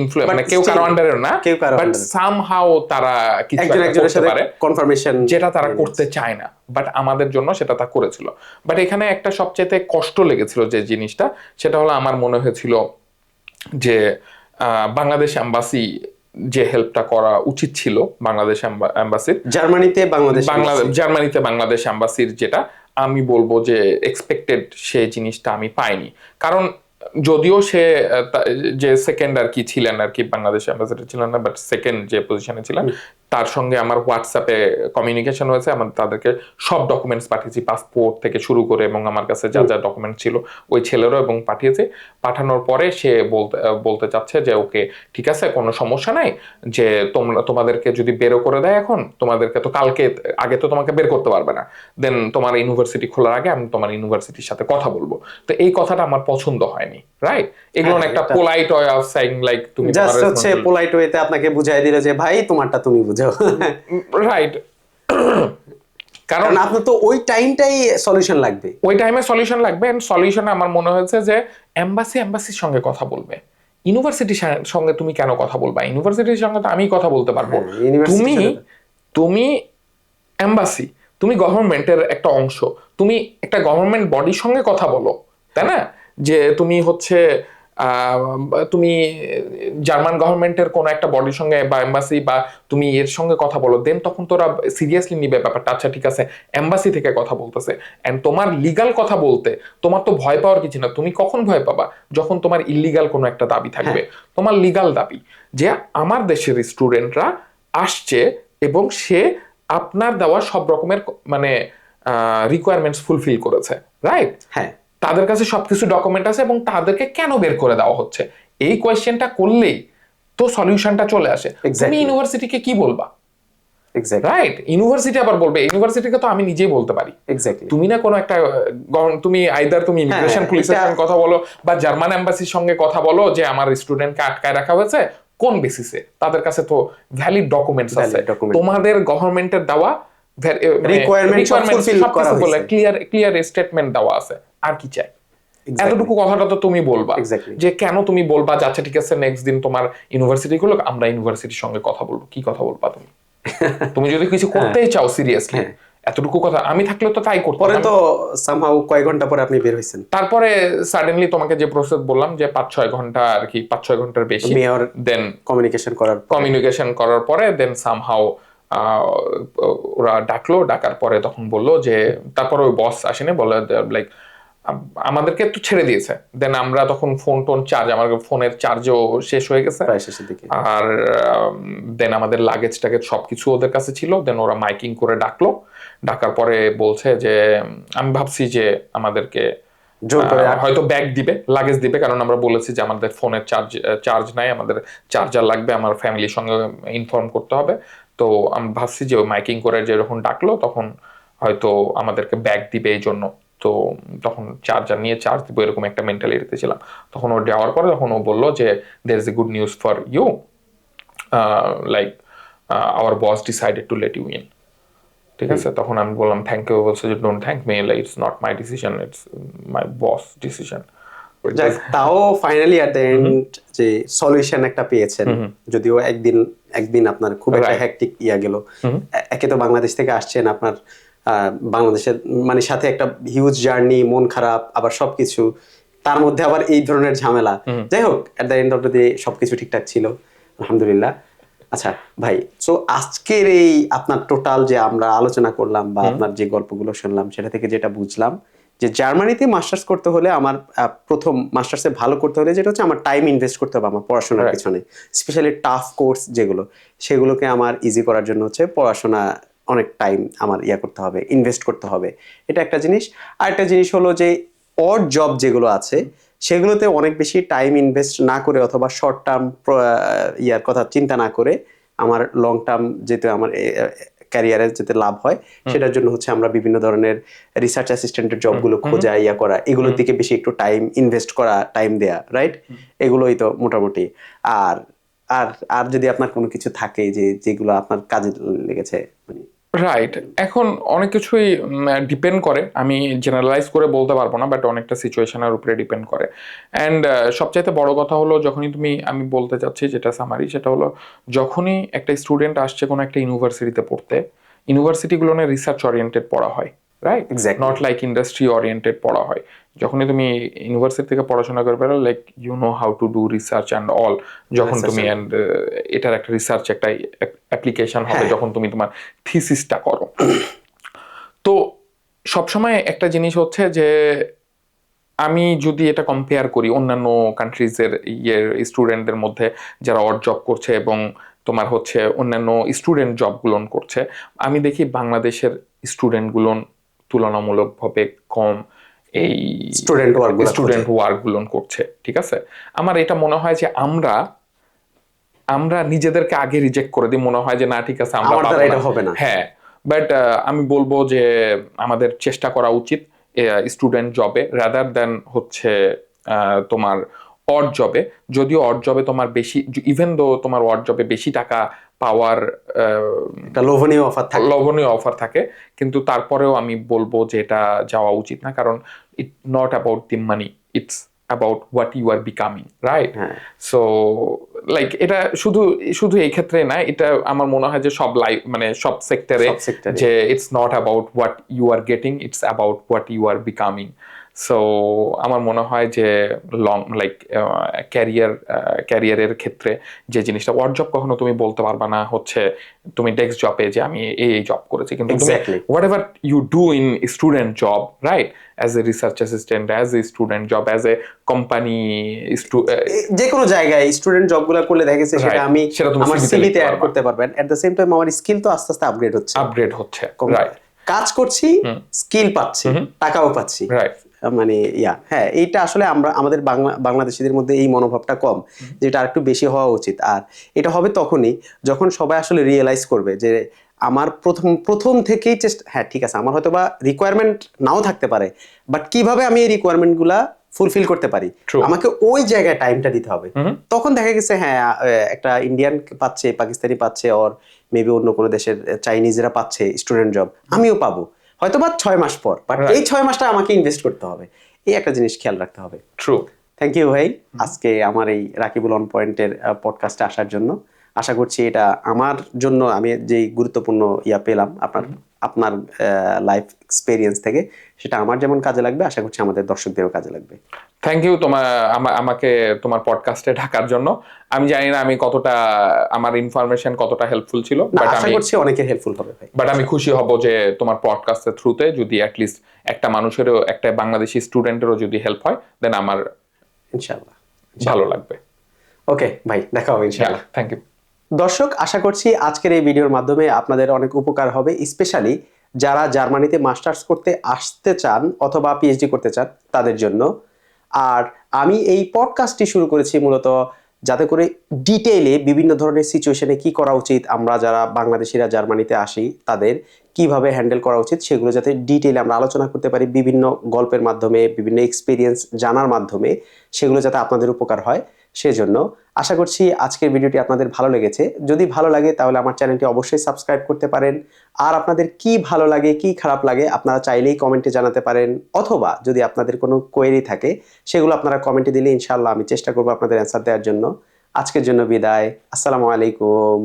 ইনফ্লুয়েন্স, মানে কেউ কারো আন্ডারে না, বাট সামহাও তারা কিছু একটা করতে পারে কনফার্মেশন, যেটা তারা করতে চায় না, বাট আমাদের জন্য সেটা তা করেছিল। বাট এখানে একটা সবচেয়ে কষ্ট লেগেছিল যে জিনিসটা, সেটা হলো আমার মনে হয়েছিল যে বাংলাদেশ এম্বাসি যে হেল্পটা করা উচিত ছিল বাংলাদেশ এম্বাসির, জার্মানিতে বাংলাদেশ এম্বাসির, যেটা আমি বলবো যে এক্সপেক্টেড সে জিনিসটা আমি পাইনি। কারণ যদিও সে যে সেকেন্ড আর কি ছিলেন আর কি, বাংলাদেশ অ্যাম্বাসেডর ছিলেন না, বাট সেকেন্ড যে পজিশনে ছিলেন, তার সঙ্গে আমার হোয়াটসঅ্যাপে কমিউনিকেশন হয়েছে। আমার তাদেরকে সব ডকুমেন্টস পাঠিয়েছি, পাসপোর্ট থেকে শুরু করে, এবং আমার কাছে যা যা ডকুমেন্ট ছিল ওই ছেলেরও, এবং পাঠিয়েছে। পাঠানোর পরে সে বলতে চাচ্ছে যে ওকে ঠিক আছে, কোনো সমস্যা নাই, যে তোমাদেরকে যদি বেরো করে দেয় এখন, তোমাদেরকে তো কালকে, আগে তো তোমাকে বের করতে পারবে না, দেন তোমার ইউনিভার্সিটি খোলার আগে আমি তোমার ইউনিভার্সিটির সাথে কথা বলবো। তো এই কথাটা আমার পছন্দ হয়নি, রাইট? এগুলো একটা polite way of saying, like তুমি জাস্ট হচ্ছে পোলাইট ওয়েতে আপনাকে বুঝাই দিল যে ভাই তোমারটা তুমি বুঝাও, রাইট? কারণ আপনার তো ওই টাইমটাই সলিউশন লাগবে, ওই টাইমে সলিউশন লাগবে। এন্ড সলিউশনে আমার মনে হয়েছে যে এম্বাসির সঙ্গে কথা বলবে, ইউনিভার্সিটির সঙ্গে তুমি কেন কথা বলবা? ইউনিভার্সিটির সঙ্গে তো আমি কথা বলতে পারবো। তুমি এম্বাসি, তুমি গভর্নমেন্টের একটা অংশ, তুমি একটা গভর্নমেন্ট বডির সঙ্গে কথা বলো, তাই না? যে তুমি হচ্ছে তুমি জার্মান গভর্নমেন্টের কোনো একটা বডির সঙ্গে বা এম্বাসি বা তুমি এর সঙ্গে কথা বলো, দেন তখন তোরা সিরিয়াসলি নিবে ব্যাপারটা। আচ্ছা ঠিক আছে, এম্বাসি থেকে কথা বলতেছে, এন্ড তোমার লিগাল কথা বলতে তোমার তো ভয় পাওয়ার কিছু না। তুমি কখন ভয় পাবা? যখন তোমার ইলিগাল কোনো একটা দাবি থাকবে, তোমার লিগাল দাবি, যে আমার দেশের স্টুডেন্টরা আসছে এবং সে আপনার দেওয়া সব রকমের মানে রিকোয়ারমেন্টস ফুলফিল করেছে, রাইট? হ্যাঁ, তাদের কাছে সবকিছু ডকুমেন্ট আছে, এবং তাদেরকে কেন বের করে দেওয়া হচ্ছে, এই কোয়েশ্চেনটা করলেই তো সলিউশনটা চলে আসে। তুমি ইউনিভার্সিটিকে কি বলবা? রাইট? ইউনিভার্সিটি আবার বলবে, ইউনিভার্সিটিকে তো আমি নিজেই বলতে পারি। তুমি না কোনো একটা, তুমি আইদার তুমি ইমিগ্রেশন পুলিশের সঙ্গে কথা বলো বা জার্মান এম্বাসির সঙ্গে কথা বলো যে আমার স্টুডেন্টকে আটকায় রাখা হয়েছে, কোন বেসিসে? তাদের কাছে তো ভ্যালিড ডকুমেন্টস আছে, তোমাদের গভর্নমেন্টের দেওয়া ক্লিয়ার স্টেটমেন্ট দেওয়া আছে, আর কি চাই? এতটুকু কথাটা তো তুমি বলবা। যে কেন তুমি বলবা যে আচ্ছা ঠিক আছে নেক্সট দিন তোমার ইউনিভার্সিটি গুলো আমরা ইউনিভার্সিটির সঙ্গে কথা বলবো? কি কথা বলবা তুমি? তুমি যদি কিছু করতেই চাও সিরিয়াসলি, এতটুকু কথা আমি থাকলে তো তাই করতাম। পরে তো সামহাউ কয়েক ঘন্টা পরে আপনি বের হইছেন। তারপরে সাডেনলি তোমাকে যে প্রসেস বললাম যে 5-6 ঘন্টা আর কি, 5-6 ঘন্টার বেশি, দেন কমিউনিকেশন করার পরে দেন সামহাউ ওরা ডাকার পরে তখন বললো যে, তারপর ওই বস আসেনি, বলে লাইক আমাদেরকে একটু ছেড়ে দিয়েছে। দেন আমরা তখন ফোন চার্জ, আমার ফোনের চার্জও শেষ হয়ে গেছে, আর দেন আমাদের লাগেজ টাগেজ সবকিছু ওদের কাছে ছিল। দেন ওরা মাইকিং করে ডাকার পরে বলছে যে, আমি ভাবছি যে আমাদেরকে হয়তো ব্যাগ দিবে, লাগেজ দিবে, কারণ আমরা বলেছি যে আমাদের ফোনের চার্জ নাই, আমাদের চার্জার লাগবে, আমার ফ্যামিলির সঙ্গে ইনফর্ম করতে হবে। তো আমি ভাবছি যে মাইকিং করে যে যখন ডাকলো তখন হয়তো আমাদেরকে ব্যাগ দিবে এই জন্য, তো তখন চার্জার নিয়ে চার্জ দিব এরকম একটা মেন্টালিটিতে ছিলাম। তখন ও যাওয়ার পরে তখন ও বললো যে there is a good news for you, like our boss decided to let you in. ঠিক আছে, তখন আমি বললাম থ্যাংক ইউ, বলছে যে don't thank me, like it's not my decision, it's my boss decision. তাও ফাইনালি এট দ্য এন্ড যে solution একটা পেয়েছেন, যদিও একদিন আপনার খুব একটা হ্যাকটিক গেল। একে তো বাংলাদেশ থেকে আসছেন, আপনার বাংলাদেশের মানে সাথে একটা হিউজ জার্নি, মন খারাপ, আবার সবকিছু, তার মধ্যে আবার এই ধরনের ঝামেলা। যাই হোক, at the end of the day সবকিছু ঠিকঠাক ছিল, আলহামদুলিল্লাহ। আচ্ছা ভাই, সো আজকের এই আপনার টোটাল যে আমরা আলোচনা করলাম বা আপনার যে গল্পগুলো শুনলাম, সেটা থেকে যেটা বুঝলাম যে জার্মানিতে মাস্টার্স করতে হলে আমার প্রথম মাস্টার্সে ভালো করতে হলে যেটা হচ্ছে আমার টাইম ইনভেস্ট করতে হবে আমার পড়াশোনার পিছনে, স্পেশালি টাফ কোর্স যেগুলো, সেগুলোকে আমার ইজি করার জন্য হচ্ছে পড়াশোনা অনেক টাইম আমার করতে হবে, ইনভেস্ট করতে হবে, এটা একটা জিনিস। আর একটা জিনিস হলো যে অড জব যেগুলো আছে সেগুলোতে অনেক বেশি টাইম ইনভেস্ট না করে অথবা শর্ট টার্ম কথা চিন্তা না করে আমার লং টার্ম যেতে আমার ক্যারিয়ারে যেতে লাভ হয়, সেটার জন্য হচ্ছে আমরা বিভিন্ন ধরনের রিসার্চ অ্যাসিস্ট্যান্টের জবগুলো খোঁজা, করা, এগুলোর দিকে বেশি একটু টাইম ইনভেস্ট করা, টাইম দেয়া, রাইট? এগুলোই তো মোটামুটি। আর আর আর যদি আপনার কোনো কিছু থাকে যে যেগুলো আপনার কাজে লেগেছে মানে রাইট, এখন অনেক কিছুই ডিপেন্ড করে, আমি জেনারেলাইজ করে বলতে পারবো না, বাট অনেকটা সিচুয়েশনের উপরে ডিপেন্ড করে। অ্যান্ড সবচাইতে বড় কথা হলো, যখনই আমি বলতে চাচ্ছি যেটা সামারি, সেটা হলো যখনই একটা স্টুডেন্ট আসছে কোনো একটা ইউনিভার্সিটিতে পড়তে, ইউনিভার্সিটিগুলো রিসার্চ ওরিয়েন্টেড পড়া হয়, right, Exactly. Not like industry oriented পড়া হয়। যখনই তুমি ইউনিভার্সিটি থেকে পড়াশোনা করবে, like you know how to do research and all, যখন Research তুমি and- অ্যান্ড এটার একটা রিসার্চ একটা অ্যাপ্লিকেশন হবে হ্যাঁ। যখন তুমি তোমার থিসিসটা করো। তো সবসময় একটা জিনিস হচ্ছে যে আমি যদি এটা কম্পেয়ার করি অন্যান্য কান্ট্রিজের স্টুডেন্টদের মধ্যে যারা অড জব করছে এবং তোমার হচ্ছে অন্যান্য স্টুডেন্ট জবগুলো করছে, আমি দেখি বাংলাদেশের স্টুডেন্টগুলো তুলনামূলকভাবে কম এই Student work গুলো স্টুডেন্ট ওয়ার্কগুলো করছে, ঠিক আছে। আমার এটা মনে হয় যে আমরা নিজেদেরকে আগে রিজেক্ট করে দিই, মনে হয় যে না ঠিক আছে আমরা আমার দ্বারা পারবো এটা না। হবে না। হ্যাঁ, বাট আমি বলবো যে আমাদের চেষ্টা করা উচিত স্টুডেন্ট জবে রাদার দেন হচ্ছে তোমার অড জবে। যদিও অড জবে তোমার বেশি, ইভেন দো তোমার অড জবে বেশি টাকা পাওয়ার একটা লোভনীয় অফার থাকে। লবণীয় অফার থাকে, কিন্তু তারপরেও আমি বলবো যে এটা যাওয়া উচিত না, কারণ it not about the money, it's about what you are becoming, right. হ্যাঁ। সো লাইক এটা শুধু শুধু এই ক্ষেত্রে না, এটা আমার মনে হয় যে সব লাইফ মানে সব সেক্টরে, সব sector এ। যে it's not about what you are getting, it's about what you are becoming. So আমার মনে হয় যে লং লাইক ক্যারিয়ারের ক্ষেত্রে যে জিনিসটা, ওয়ার্ড জব কখনো তুমি বলতে পারবা না হচ্ছে তুমি ডেস্ক জবে যে আমি এই জব করেছি, কিন্তু তুমি Exactly. Whatever you do in student job, right, as a research assistant, as a student job, as a company যে কোনো জায়গায় স্টুডেন্ট জবগুলো করলে দেখা গেছে সেটা Right. আমি সেটা তুমি আমার CV তে সিভিতে লিখতে অ্যাড পারবা। করতে পারবেন। এট দ্য সেম টাইম আমার স্কিল তো আস্তে আস্তে আপগ্রেড হচ্ছে। আপগ্রেড হচ্ছে, রাইট কাজ করছি, স্কিল পাচ্ছি, টাকাও পাচ্ছি। রাইট। মানে হ্যাঁ, এইটা আসলে আমরা আমাদের বাংলাদেশিদের মধ্যে এই মনোভাবটা কম, যেটা আরেকটু বেশি হওয়া উচিত। আর এটা হবে তখনই যখন সবাই আসলে রিয়েলাইজ করবে যে আমার প্রথম থেকেই চেষ্টা, হ্যাঁ ঠিক আছে আমার হয়তো বা রিকোয়ারমেন্ট নাও থাকতে পারে, বাট কিভাবে আমি এই রিকোয়ারমেন্টগুলা ফুলফিল করতে পারি, True. আমাকে ওই জায়গায় টাইমটা দিতে হবে। তখন দেখা গেছে হ্যাঁ একটা ইন্ডিয়ান পাচ্ছে, পাকিস্তানি পাচ্ছে, ওর মেবি অন্য কোনো দেশের চাইনিজরা পাচ্ছে স্টুডেন্ট জব, আমিও পাবো হয়তো বা 6 মাস পর, বাট Right. এই 6 মাসটা আমাকে ইনভেস্ট করতে হবে। এই একটা জিনিস খেয়াল রাখতে হবে। ট্রু। থ্যাংক ইউ ভাই আজকে আমার এই রাকিবুল অন পয়েন্টের পডকাস্টে আসার জন্য। আশা করছি এটা আমার জন্য আমি যেই গুরুত্বপূর্ণ পেলাম আপনার লাইফ এক্সপেরিয়েন্স থেকে, সেটা আমার যেমন কাজে লাগবে, আশা করছি আমাদের দর্শকদেরও কাজে লাগবে। থ্যাংক ইউ আমাকে তোমার পডকাস্টে ঢাকার জন্য। আমি জানি না আমি কতটা, আমার ইনফরমেশন কতটা হেল্পফুল ছিল, না, বাট আশা করছি অনেকের হেল্পফুল হবে ভাই। বাট আমি খুশি হব যে তোমার পডকাস্টের থ্রুতে যদি অ্যাটলিস্ট একটা মানুষেরও, একটা বাংলাদেশি স্টুডেন্টেরও যদি হেল্প হয়, দেন আমার ইনশাআল্লাহ ভালো লাগবে। ওকে ভাই, দেখা হবে ইনশাআল্লাহ। Thank you. দর্শক, আশা করছি আজকের এই ভিডিওর মাধ্যমে আপনাদের অনেক উপকার হবে, স্পেশালি যারা জার্মানিতে মাস্টার্স করতে আসতে চান অথবা পিএইচডি করতে চান তাদের জন্য। আর আমি এই পডকাস্টটি শুরু করেছি মূলত যাতে করে ডিটেইলে বিভিন্ন ধরনের সিচুয়েশনে কি করা উচিত, আমরা যারা বাংলাদেশিরা জার্মানিতে আসি তাদের কিভাবে হ্যান্ডেল করা উচিত, সেগুলো যাতে ডিটেইলে আমরা আলোচনা করতে পারি, বিভিন্ন গল্পের মাধ্যমে, বিভিন্ন এক্সপিরিয়েন্স জানার মাধ্যমে, সেগুলো যাতে আপনাদের উপকার হয় সেজন্য। আশা করছি আজকের ভিডিওটি আপনাদের ভালো লেগেছে। যদি ভালো লাগে তাহলে আমার চ্যানেলটি অবশ্যই সাবস্ক্রাইব করতে পারেন। আর আপনাদের কি ভালো লাগে কি খারাপ লাগে আপনারা চাইলেই কমেন্টে জানাতে পারেন, অথবা যদি আপনাদের কোনো কোয়েরি থাকে সেগুলো আপনারা কমেন্টে দিলে ইনশাআল্লাহ আমি চেষ্টা করবো আপনাদের অ্যান্সার দেওয়ার জন্য। আজকের জন্য বিদায়। আসসালামু আলাইকুম।